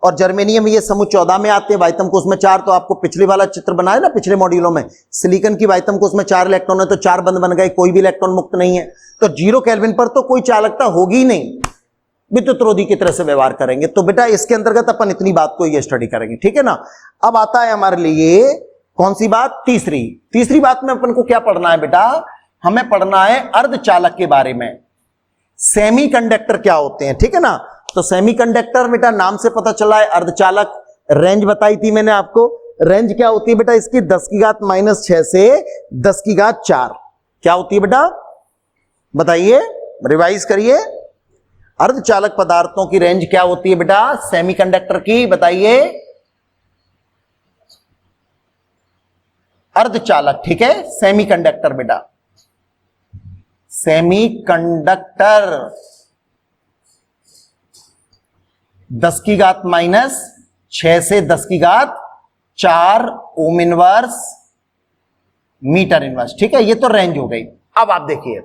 S1: और जर्मेनियम ये समूह 14 में आते हैं, वाइतम कोष में 4। तो आपको पिछले वाला चित्र बनाया ना पिछले मॉड्यूलों में, सिलिकॉन की वाइतम कोष में 4 इलेक्ट्रॉन है तो 4 बंद बन गए, कोई भी इलेक्ट्रॉन मुक्त नहीं है। तो 0 केल्विन पर तो कोई चालकता होगी ही नहीं, विद्युत रोधी की तरह से व्यवहार करेंगे। तो बेटा इसके अंतर्गत अपन इतनी बात को ये स्टडी करेंगे, ठीक है ना। अब आता है हमारे लिए कौन सी बात, तीसरी बात में अपन को क्या पढ़ना है बेटा, हमें पढ़ना है अर्धचालक के बारे में, सेमीकंडक्टर क्या होते हैं, ठीक है ना। तो सेमीकंडक्टर बेटा नाम से पता चला है अर्धचालक। रेंज बताई थी मैंने आपको, रेंज क्या होती है बेटा इसकी, 10⁻⁻⁶ से 10⁴ क्या होती है बेटा, बताइए, रिवाइज करिए। अर्धचालक पदार्थों की रेंज क्या होती है बेटा सेमीकंडक्टर की, बताइए। अर्धचालक, ठीक है, सेमीकंडक्टर बेटा, सेमीकंडक्टर 10⁻⁻⁶ से 10⁴ ओम इनवर्स मीटर इनवर्स, ठीक है, ये तो रेंज हो गई। अब आप देखिए,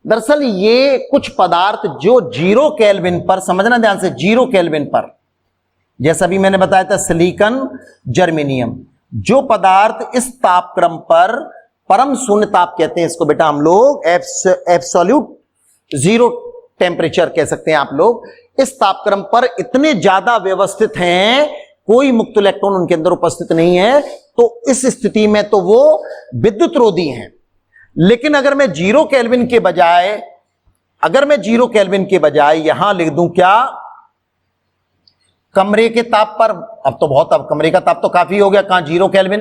S1: दरअसल ये कुछ पदार्थ जो 0 केल्विन पर, समझना ध्यान से, 0 केल्विन पर, जैसा भी मैंने बताया था सिलिकॉन, जर्मेनियम, जो पदार्थ इस तापक्रम पर, परम शून्य ताप कहते हैं इसको बेटा हम लोग, एब्सोल्यूट 0 टेम्परेचर कह सकते हैं आप लोग, इस तापक्रम पर इतने ज्यादा व्यवस्थित हैं, कोई मुक्त इलेक्ट्रॉन उनके अंदर उपस्थित नहीं है, तो इस स्थिति में तो वो विद्युत रोधी हैं। लेकिन अगर मैं 0 केल्विन के बजाय, यहां लिख दूं क्या, कमरे के ताप पर, अब कमरे का ताप तो काफी हो गया, कहां 0 केल्विन,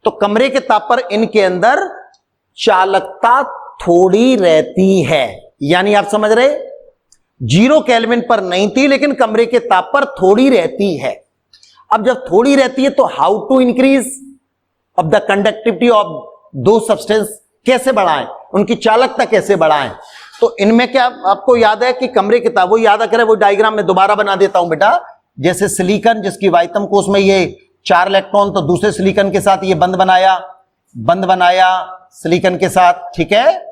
S1: तो कमरे के ताप पर इनके अंदर चालकता थोड़ी रहती है, यानी आप समझ रहे, 0 केल्विन पर नहीं थी लेकिन कमरे के ताप पर थोड़ी रहती है। अब जब थोड़ी रहती है तो how to increase of the conductivity of दो सब्सटेंस, कैसे बढ़ाएं, उनकी चालकता कैसे बढ़ाएं। तो इनमें क्या आपको याद है कि कमरे के ताप, वो याद करें, वो डायग्राम में दोबारा बना देता हूं बेटा, जैसे सिलिकॉन जिसकी वाइतम कोष में ये 4 इलेक्ट्रॉन, तो दूसरे सिलिकॉन के साथ ये बंद बनाया सिलिकॉन के साथ, ठीक है,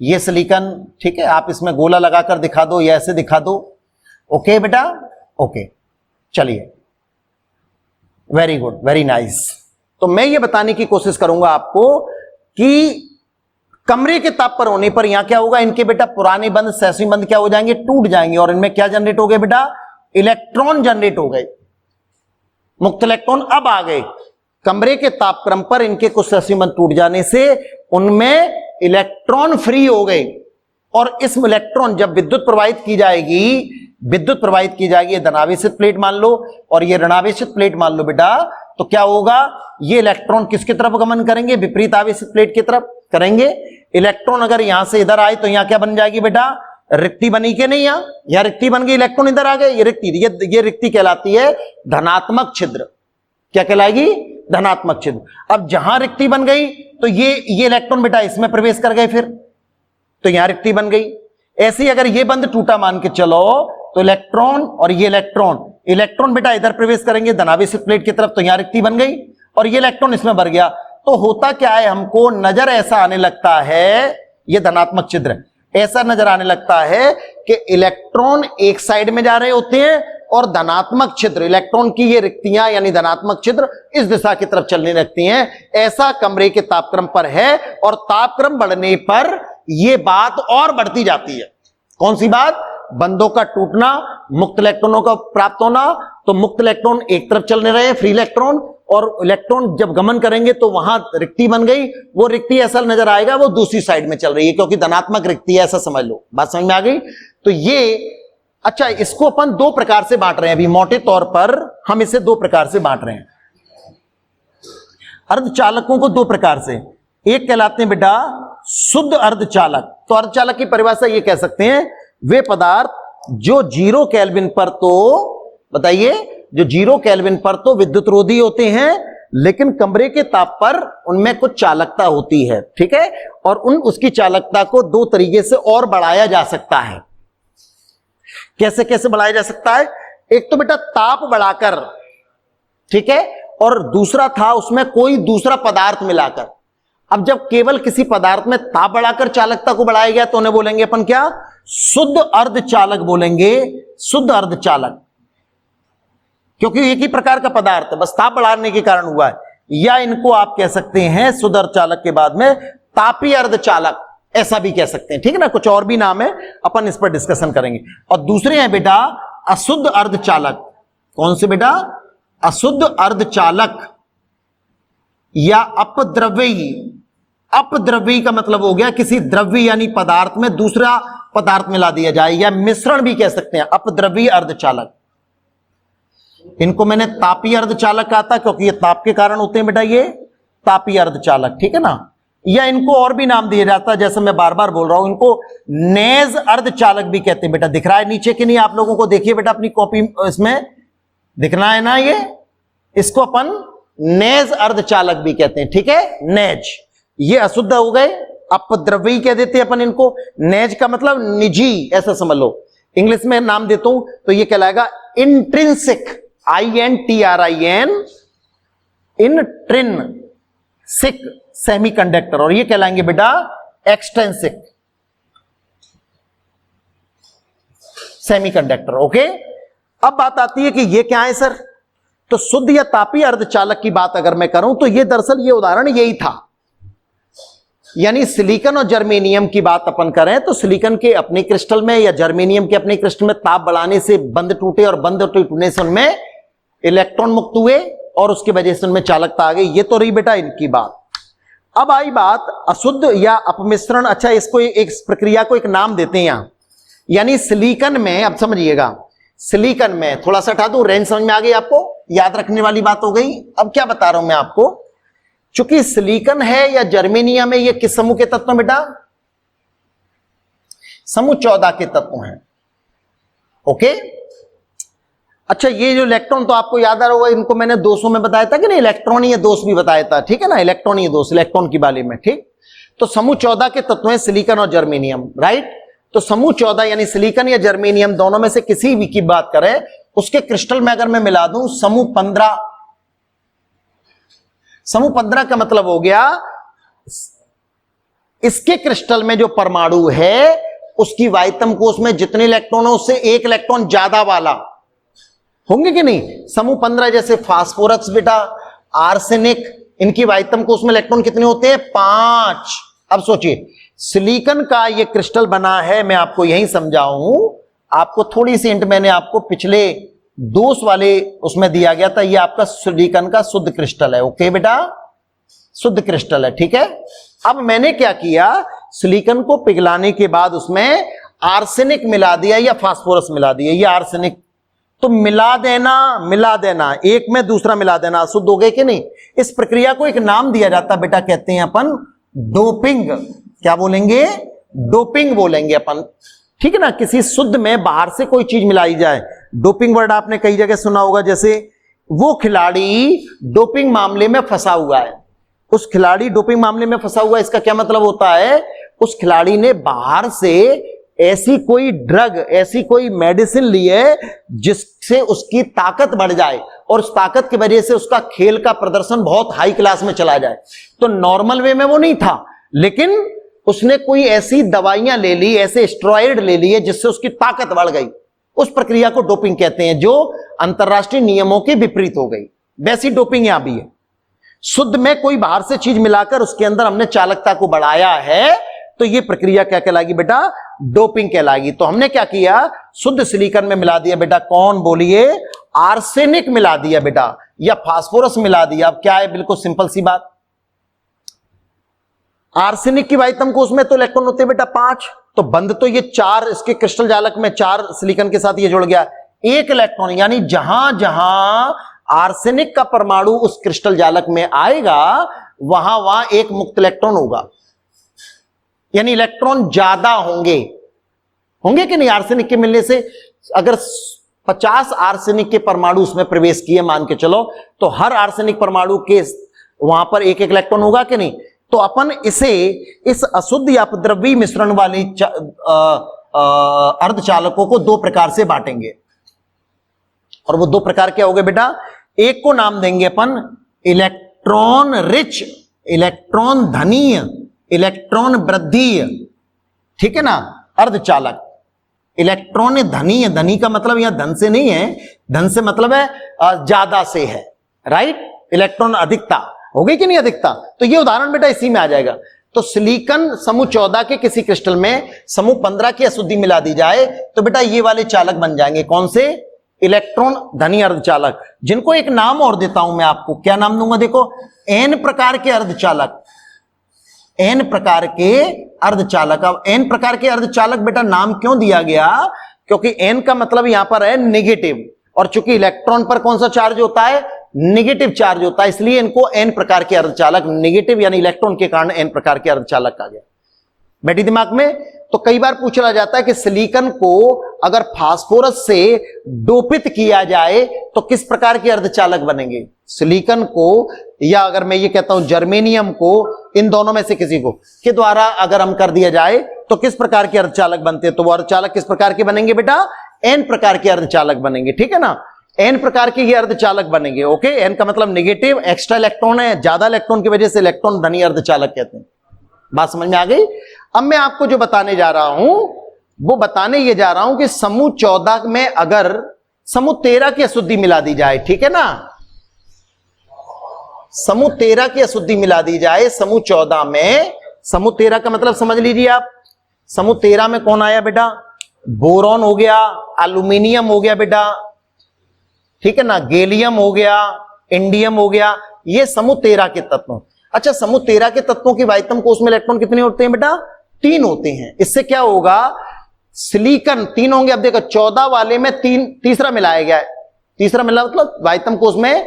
S1: ये सिलिकॉन, ठीक है, आप इसमें गोला लगाकर दिखा दो या ऐसे दिखा दो, ओके बेटा, ओके, चलिए, वेरी गुड, वेरी नाइस। तो मैं ये बताने की कोशिश करूंगा आपको कि कमरे के ताप पर होने पर यहां क्या होगा, इनके बेटा पुराने बंद, सहसी बंद क्या हो जाएंगे, टूट जाएंगे, और इनमें क्या जनरेट हो गए बेटा, इलेक्ट्रॉन जनरेट हो गए, मुक्त इलेक्ट्रॉन अब आ गए। कमरे के तापक्रम पर इनके कुछ सहसी बंद टूट जाने से उनमें इलेक्ट्रॉन फ्री हो गए, और इस इलेक्ट्रॉन जब विद्युत प्रवाहित की जाएगी, ये धनावेशित प्लेट मान लो और ये ऋणावेशित प्लेट मान लो बेटा, तो क्या होगा, ये इलेक्ट्रॉन किसकी तरफ गमन करेंगे, विपरीत आवेशित प्लेट की तरफ करेंगे। इलेक्ट्रॉन अगर यहां से इधर आए तो यहां क्या बन जाएगी बेटा, रिक्ति बनी के नहीं, यहां रिक्ति बन गई, इलेक्ट्रॉन इधर आ गए, ये रिक्ति कहलाती है धनात्मक छिद्र। क्या कहलाएगी, धनात्मक छिद्र। अब जहां रिक्ति बन गई तो ये इलेक्ट्रॉन बेटा इसमें प्रवेश कर गए, फिर तो यहां रिक्ति बन गई। ऐसे ही अगर ये बंद टूटा मान के चलो तो इलेक्ट्रॉन और ये इलेक्ट्रॉन बेटा इधर प्रवेश करेंगे धनावेशित प्लेट की तरफ, तो यहां रिक्ति बन गई और ये इलेक्ट्रॉन इसमें भर गया। तो होता क्या है, हमको नजर ऐसा आने लगता है, ये धनात्मक छिद्र ऐसा नजर आने लगता है कि इलेक्ट्रॉन एक साइड में जा रहे होते हैं और धनात्मक छिद्र, इलेक्ट्रॉन की ये रिक्तियां यानी धनात्मक छिद्र इस दिशा की तरफ चलने लगती हैं। ऐसा कमरे के तापक्रम पर है, और तापक्रम बढ़ने पर यह बात और बढ़ती जाती है। कौन सी बात, बंधों का टूटना, मुक्त इलेक्ट्रॉनों का प्राप्त होना। तो मुक्त इलेक्ट्रॉन एक तरफ चलने रहे फ्री इलेक्ट्रॉन, और इलेक्ट्रॉन जब गमन करेंगे तो वहां रिक्ति बन गई, वो रिक्ति ऐसा नजर आएगा वो दूसरी साइड में चल रही है क्योंकि धनात्मक रिक्ति है, ऐसा समझ लो। बात समझ में आ गई? तो ये अच्छा, इसको अपन दो प्रकार से बांट रहे हैं अभी, मोटे तौर पर हम इसे दो प्रकार से बांट रहे हैं अर्धचालकों को, दो प्रकार से। एक कहलाते हैं बेटा शुद्ध अर्धचालक। तो अर्धचालक की परिभाषा ये कह सकते हैं वे पदार्थ जो 0 केल्विन पर, तो बताइए, जो 0 केल्विन पर तो विद्युत रोधी होते हैं, लेकिन कमरे के ताप पर उनमें कुछ चालकता होती है, ठीक है। और उसकी चालकता को दो तरीके से और बढ़ाया जा सकता है। कैसे कैसे बढ़ाया जा सकता है? एक तो बेटा ताप बढ़ाकर, ठीक है, और दूसरा था उसमें कोई दूसरा पदार्थ मिलाकर। अब जब केवल किसी पदार्थ में ताप बढ़ाकर चालकता को बढ़ाया गया तो उन्हें बोलेंगे अपन क्या? शुद्ध अर्धचालक बोलेंगे, शुद्ध अर्धचालक, क्योंकि एक ही प्रकार का पदार्थ है, बस ताप बढ़ाने के कारण हुआ है। या इनको आप कह सकते हैं शुद्ध अर्धचालक के बाद में तापीय अर्धचालक, ऐसा भी कह सकते हैं, ठीक है ना। कुछ और भी नाम है, अपन इस पर डिस्कशन करेंगे। और दूसरे हैं बेटा अशुद्ध अर्धचालक। कौन से बेटा? अशुद्ध अर्धचालक या अपद्रव्यी। अपद्रव्यी का मतलब हो गया किसी द्रव्य यानी पदार्थ में दूसरा पदार्थ मिला दिया जाए, या मिश्रण भी कह सकते हैं, अपद्रव्यी अर्धचालक। इनको मैंने तापीय अर्धचालक कहा था क्योंकि ये ताप के कारण होते हैं बेटा, ये तापीय अर्धचालक, ठीक है ना। या इनको और भी नाम दिया जाता है, जैसे मैं बार बार बोल रहा हूं, इनको नेज अर्धचालक भी कहते हैं बेटा। दिख रहा है नीचे कि नहीं आप लोगों को? देखिए बेटा अपनी कॉपी, इसमें दिखना है ना, ये इसको अपन नेज अर्धचालक भी कहते हैं, ठीक है, नेज। ये अशुद्ध हो गए, अपद्रव्यी कह देते हैं अपन इनको। नेज का मतलब निजी, ऐसा समझ लो। इंग्लिश में नाम देता हूं तो ये कहलाएगा इंट्रिंसिक, INTRIN, इंट्रिंसिक सेमीकंडक्टर। और ये कहलाएंगे बेटा एक्सटेंसिक सेमीकंडक्टर। ओके, अब बात आती है कि ये क्या है सर? तो शुद्ध या तापीय अर्धचालक की बात अगर मैं करूं तो ये दरअसल ये उदाहरण यही था। यानी सिलिकॉन और जर्मेनियम की बात अपन करें तो सिलिकॉन के अपने क्रिस्टल में या जर्मेनियम के अपने क्रिस्टल में ताप बढ़ाने से बंध टूटे, और बंध टूटने से उनमें इलेक्ट्रॉन मुक्त हुए और उसकी वजह से उनमें चालकता आ गई। ये तो रही बेटा इनकी बात। अब आई बात अशुद्ध या अपमिश्रण। अच्छा, इसको एक प्रक्रिया को एक नाम देते हैं यहां। यानी सिलिकॉन में, अब समझिएगा, सिलिकॉन में थोड़ा सा हटा दूं, रेंज समझ में आ गई आपको? याद रखने वाली बात हो गई। अब क्या बता रहा हूं मैं आपको, चूंकि सिलिकॉन है या जर्मेनियम है, ये किस समूह के तत्व बेटा? समूह 14 के तत्व हैं। ओके, अच्छा, ये जो इलेक्ट्रॉन तो आपको याद आ रहा होगा, इनको मैंने दोषों में बताया था कि नहीं, इलेक्ट्रॉनीय दोष भी बताया था, ठीक है ना, इलेक्ट्रॉनीय दोष, इलेक्ट्रॉन की बाली में, ठीक। तो समूह 14 के तत्व हैं सिलिकॉन और जर्मेनियम, राइट। तो समूह 14 यानी सिलिकॉन या जर्मेनियम दोनों में से किसी भी की बात करें, उसके क्रिस्टल में अगर मैं मिला दूं समूह 15, समूह 15 का मतलब हो गया इसके क्रिस्टल में जो परमाणु है उसकी वाइतम कोष में जितने इलेक्ट्रॉन हो उससे एक इलेक्ट्रॉन ज्यादा वाला होंगे कि नहीं। समूह 15 जैसे फास्फोरस बेटा, आर्सेनिक, इनकी वाइतम कोष में इलेक्ट्रॉन कितने होते हैं? 5। अब सोचिए, सिलिकॉन का ये क्रिस्टल बना है, मैं आपको यही समझाऊं, आपको थोड़ी सी हिंट मैंने आपको पिछले दोष वाले उसमें दिया गया था। ये आपका सिलिकॉन का शुद्ध क्रिस्टल है। ओके बेटा, शुद्ध क्रिस्टल है, ठीक है। अब मैंने क्या किया, सिलिकॉन को पिघलाने के बाद उसमें आर्सेनिक मिला दिया या फास्फोरस मिला दिया। ये आर्सेनिक तो मिला देना, एक में दूसरा मिला देना, अशुद्ध हो गए कि नहीं। इस प्रक्रिया को एक नाम दिया जाता बेटा, कहते हैं अपन डोपिंग। क्या बोलेंगे? डोपिंग बोलेंगे अपन, ठीक है ना। किसी शुद्ध में बाहर से कोई चीज मिलाई जाए, डोपिंग वर्ड आपने कई जगह सुना होगा। जैसे वो खिलाड़ी डोपिंग मामले में फंसा हुआ है, उस खिलाड़ी डोपिंग मामले में फंसा हुआ है, इसका क्या मतलब होता है? उस खिलाड़ी ने बाहर से ऐसी कोई ड्रग, ऐसी कोई मेडिसिन ली है जिससे उसकी ताकत बढ़ जाए और उस ताकत की वजह से उसका खेल का प्रदर्शन बहुत हाई क्लास में चला जाए। तो नॉर्मल वे में वो नहीं था, लेकिन उसने कोई ऐसी दवाइयां ले ली, ऐसे स्टेरॉइड ले लिए जिससे उसकी ताकत बढ़ गई। उस प्रक्रिया को डोपिंग कहते हैं, जो अंतरराष्ट्रीय नियमों के विपरीत हो गई। वैसी डोपिंग यहां भी है। शुद्ध में कोई बाहर से चीज मिलाकर उसके अंदर हमने चालकता को बढ़ाया है, तो यह प्रक्रिया क्या कहलाएगी बेटा? डोपिंग कहलाएगी। तो हमने क्या किया, शुद्ध सिलिकॉन में मिला दिया बेटा, कौन बोलिए? आर्सेनिक मिला दिया बेटा। या फास्फोरस मिला दिया। अब क्या है, बिल्कुल सिंपल सी बात, आर्सेनिक की वाइटम कोष में तो इलेक्ट्रॉन होते हैं बेटा 5, तो बंद तो ये 4 इसके क्रिस्टल जालक में 4 सिलिकॉन के साथ ये जुड़ गया, 1 इलेक्ट्रॉन, यानी जहां जहां आर्सेनिक का परमाणु उस क्रिस्टल जालक में आएगा वहां वहां 1 मुक्त इलेक्ट्रॉन होगा, यानी इलेक्ट्रॉन ज्यादा होंगे कि नहीं आर्सेनिक के मिलने से। अगर 50 आर्सेनिक के परमाणु उसमें प्रवेश किए मान के चलो, तो हर आर्सेनिक परमाणु के वहां पर 1 इलेक्ट्रॉन होगा कि नहीं। तो अपन इसे इस अशुद्ध या अपद्रव्यी मिश्रण वाले अर्धचालकों को 2 प्रकार से बांटेंगे, और वो 2 प्रकार क्या हो गए बेटा, एक को नाम देंगे अपन इलेक्ट्रॉन रिच, इलेक्ट्रॉन धनीय, इलेक्ट्रॉन वृद्धीय, ठीक है ना, अर्धचालक। इलेक्ट्रॉन धनीय, धनी का मतलब यहां धन से नहीं है, धन से मतलब है ज्यादा से है, राइट, इलेक्ट्रॉन अधिकता हो गई कि नहीं अधिकता। तो ये उदाहरण बेटा इसी में आ जाएगा। तो सिलिकॉन समूह 14 के किसी क्रिस्टल में समूह 15 की अशुद्धि मिला दी जाए तो बेटा ये वाले चालक बन जाएंगे, कौन से, इलेक्ट्रॉन धनी अर्धचालक, जिनको एक नाम और देता हूं मैं आपको। क्या नाम दूंगा, देखो, एन प्रकार के अर्धचालक, एन प्रकार के अर्धचालक। अब एन प्रकार के अर्धचालक बेटा नाम क्यों दिया गया, क्योंकि एन का मतलब यहां पर है नेगेटिव, और चूंकि इलेक्ट्रॉन पर कौन सा चार्ज होता है, नेगेटिव चार्ज होता है, इसलिए इनको एन प्रकार के अर्धचालक, नेगेटिव यानी इलेक्ट्रॉन के कारण एन प्रकार के अर्धचालक कहा गया। बैठी दिमाग में। तो कई बार पूछा जाता है कि सिलिकॉन को अगर फास्फोरस से डोपित किया जाए तो किस प्रकार के अर्धचालक बनेंगे, सिलिकॉन को या अगर मैं ये कहता हूं जर्मेनियम को, इन दोनों में से किसी को के द्वारा अगर हम कर दिया जाए तो किस प्रकार के अर्धचालक बनते हैं। तो वो अर्धचालक किस प्रकार के बनेंगे बेटा, एन प्रकार के अर्धचालक बनेंगे, ठीक है ना, एन प्रकार के ये अर्धचालक बनेंगे। ओके, एन का मतलब नेगेटिव, एक्स्ट्रा इलेक्ट्रॉन है, ज्यादा इलेक्ट्रॉन की वजह से इलेक्ट्रॉन धनी अर्धचालक कहते हैं। बात समझ में आ गई। अब मैं आपको जो बताने जा रहा हूं वो बताने ये जा रहा हूं कि समूह 14 में अगर समूह 13 की अशुद्धि मिला दी जाए, ठीक है ना, समूह 13 की अशुद्धि मिला दी जाए समूह 14 में, समूह 13 का मतलब समझ लीजिए आप, समूह 13 में कौन आया बेटा, बोरॉन हो गया, एल्यूमिनियम हो गया बेटा, ठीक है ना, गैलियम हो गया, इंडियम हो गया, ये समूह 13 के तत्व। अच्छा, समूह 13 के तत्वों की वाइटम कोष में इलेक्ट्रॉन कितने होते हैं बेटा, 3 होते हैं। इससे क्या होगा, सिलिकॉन 3 होंगे। अब देखो 14 वाले में तीसरा मिलाया गया है, तीसरा मिला मतलब वाइटम कोष में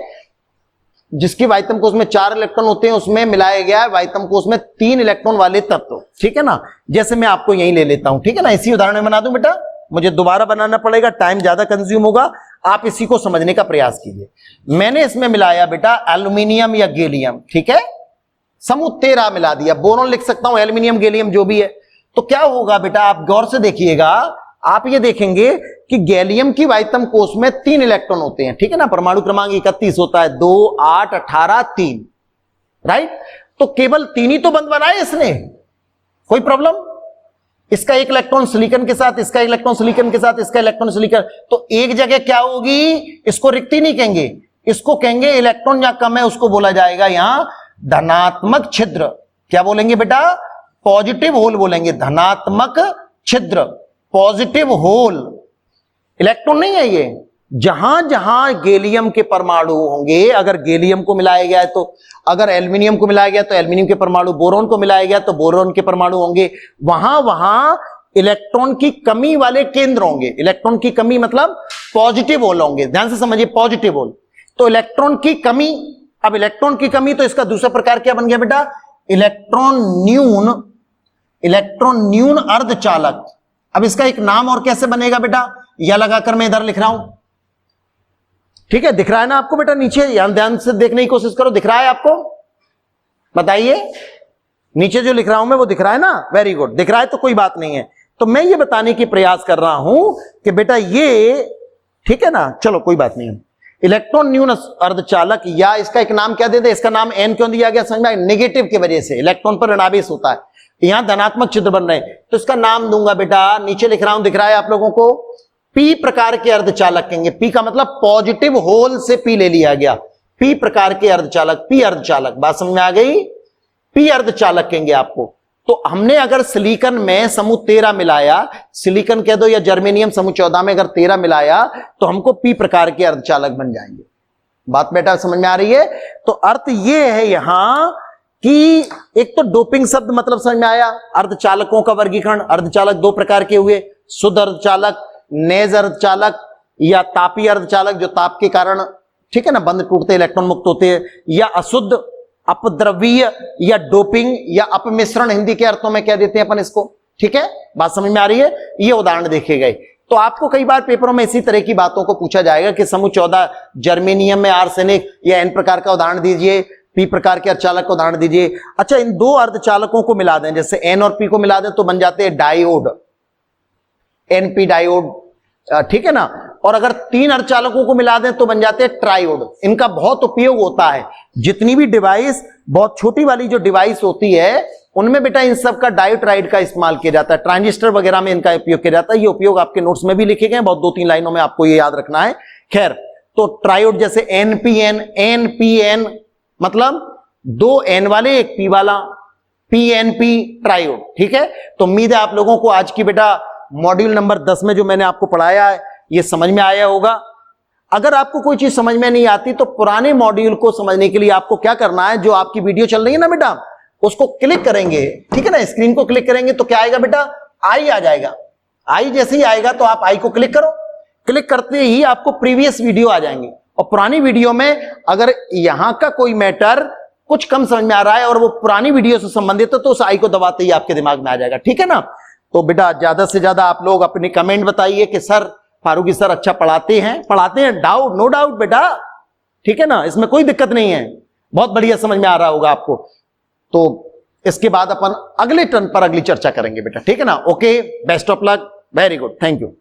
S1: जिसकी वाइटम कोष में 4 इलेक्ट्रॉन होते हैं उसमें मिलाया गया है वाइटम कोष में 3 इलेक्ट्रॉन वाले तत्व, ठीक है ना। जैसे मैं आपको यही ले लेता हूं, ठीक है ना, इसी उदाहरण में बना दूं बेटा, मुझे दोबारा बनाना पड़ेगा, टाइम ज्यादा कंज्यूम होगा, आप इसी को समझने का प्रयास कीजिए। मैंने इसमें मिलाया बेटा एल्यूमिनियम या गैलियम, ठीक है, समूह 13 मिला दिया, बोरॉन लिख सकता हूं, एल्यूमिनियम गैलियम जो भी है। तो क्या होगा बेटा, आप गौर से देखिएगा, आप ये देखेंगे कि गैलियम की वाइटम कोष में 3 इलेक्ट्रॉन होते हैं, ठीक है ना, परमाणु क्रमांक 31 होता है, 2, 8, 18, 3, राइट। तो केवल 3 ही तो बंद बनाए इसने, कोई प्रॉब्लम, इसका 1 इलेक्ट्रॉन सिलिकॉन के साथ, इसका 1 इलेक्ट्रॉन सिलिकॉन के साथ, इसका इलेक्ट्रॉन सिलिकॉन, तो एक जगह क्या होगी, इसको रिक्ति नहीं कहेंगे, इसको कहेंगे इलेक्ट्रॉन जहां कम है उसको बोला जाएगा यहां धनात्मक छिद्र। क्या बोलेंगे बेटा, पॉजिटिव होल बोलेंगे, धनात्मक छिद्र, पॉजिटिव होल। इलेक्ट्रॉन नहीं है ये, जहां जहां गैलियम के परमाणु होंगे, अगर गैलियम को मिलाया गया है तो, अगर एल्यूमिनियम को मिलाया गया तो एल्यूमिनियम के परमाणु, बोरॉन को मिलाया गया तो बोरॉन के परमाणु होंगे, वहां वहां इलेक्ट्रॉन की कमी वाले केंद्र होंगे। इलेक्ट्रॉन की कमी मतलब पॉजिटिव होल होंगे, ध्यान से समझिए, पॉजिटिव होल। तो इलेक्ट्रॉन की कमी, अब इलेक्ट्रॉन की कमी, तो इसका दूसरा प्रकार क्या बन गया बेटा, इलेक्ट्रॉन न्यून अर्धचालक। अब इसका एक नाम और कैसे बनेगा बेटा, यह लगाकर मैं इधर लिख रहा हूं, ठीक है, दिख रहा है ना आपको बेटा नीचे, यहां ध्यान से देखने की कोशिश करो, दिख रहा है आपको, बताइए, नीचे जो लिख रहा हूं मैं वो दिख रहा है ना, वेरी गुड, दिख रहा है तो कोई बात नहीं है। तो मैं ये बताने की प्रयास कर रहा हूं कि बेटा ये, ठीक है ना, चलो कोई बात नहीं है, इलेक्ट्रॉन न्यून अर्धचालक, या इसका एक नाम क्या दे दे, इसका नाम एन क्यों दिया गया, समझ में, नेगेटिव की वजह से, इलेक्ट्रॉन पर ऋणावेश होता है, यहां धनात्मक छिद्र बन रहे हैं, तो इसका नाम दूंगा बेटा, नीचे लिख रहा हूं, दिख रहा है आप लोगों को, पी प्रकार के अर्धचालक कहेंगे। पी का मतलब पॉजिटिव होल से पी ले लिया गया, पी प्रकार के अर्धचालक, पी अर्धचालक, बात समझ में आ गई, पी अर्धचालक कहेंगे आपको। तो हमने अगर सिलिकॉन में समूह 13 मिलाया, सिलिकॉन कह दो या जर्मेनियम समूह 14 में अगर 13 मिलाया तो हमको पी प्रकार के अर्धचालक बन जाएंगे। बात बेटा समझ में आ रही है? तो अर्थ ये है यहां कि एक तो डोपिंग शब्द मतलब समझ में आया। अर्धचालकों का वर्गीकरण, अर्धचालक दो प्रकार के हुए, शुद्ध अर्धचालक, नेज अर्धचालक या तापीय अर्धचालक जो ताप के कारण, ठीक है ना, बंध टूटते इलेक्ट्रॉन मुक्त होते हैं, या अशुद्ध, अपद्रव्यीय या डोपिंग या अपमिश्रण, हिंदी के अर्थों में कह देते हैं अपन इसको। ठीक है, बात समझ में आ रही है? ये उदाहरण देखे गए। तो आपको कई बार पेपरों में इसी तरह की बातों को पूछा जाएगा कि समूह 14 जर्मेनियम में आर्सेनिक, या एन प्रकार का उदाहरण दीजिए, पी प्रकार के अर्धचालक का उदाहरण दीजिए। अच्छा, इन दो अर्धचालकों को मिला दें, जैसे एन और पी को मिला दें तो बन जाते हैं डायोड, एनपी डायोड, ठीक है ना। और अगर तीन अर्धचालकों को मिला दें तो बन जाते हैं ट्रायोड। इनका बहुत उपयोग होता है, जितनी भी डिवाइस, बहुत छोटी वाली जो डिवाइस होती है उनमें बेटा इन सब का डायोट्राइड का इस्तेमाल किया जाता है। ट्रांजिस्टर वगैरह में इनका उपयोग किया जाता है। ये उपयोग आपके नोट्स में भी लिखे गए, बहुत 2-3 लाइनों में आपको ये याद रखना है। खैर, तो ट्रायोड जैसे एनपीएन, एनपीएन मतलब 2 एन वाले एक पी वाला, पीएनपी ट्रायोड। ठीक है, तो उम्मीद है आप लोगों को आज की बेटा मॉड्यूल नंबर 10 में जो मैंने आपको पढ़ाया है ये समझ में आया होगा। अगर आपको कोई चीज समझ में नहीं आती तो पुराने मॉड्यूल को समझने के लिए आपको क्या करना है, जो आपकी वीडियो चल रही है ना बेटा, उसको क्लिक करेंगे, ठीक है ना, स्क्रीन को क्लिक करेंगे तो क्या आएगा बेटा, आई आ जाएगा। आई जैसे ही आएगा तो आप आई को क्लिक करो, क्लिक करते ही आपको प्रीवियस वीडियो आ जाएंगे। और पुरानी वीडियो में अगर यहां का कोई मैटर कुछ कम समझ में आ रहा है और वो पुरानी वीडियो से संबंधित है तो उस आई को दबाते ही आपके दिमाग में आ जाएगा। ठीक है ना। तो बेटा ज्यादा से ज्यादा आप लोग अपने कमेंट बताइए कि सर फारूकी सर अच्छा पढ़ाते हैं, डाउट नो डाउट बेटा, ठीक है ना, इसमें कोई दिक्कत नहीं है, बहुत बढ़िया समझ में आ रहा होगा आपको। तो इसके बाद अपन अगले टर्न पर अगली चर्चा करेंगे बेटा, ठीक है ना। Okay, best of luck, very good, thank you.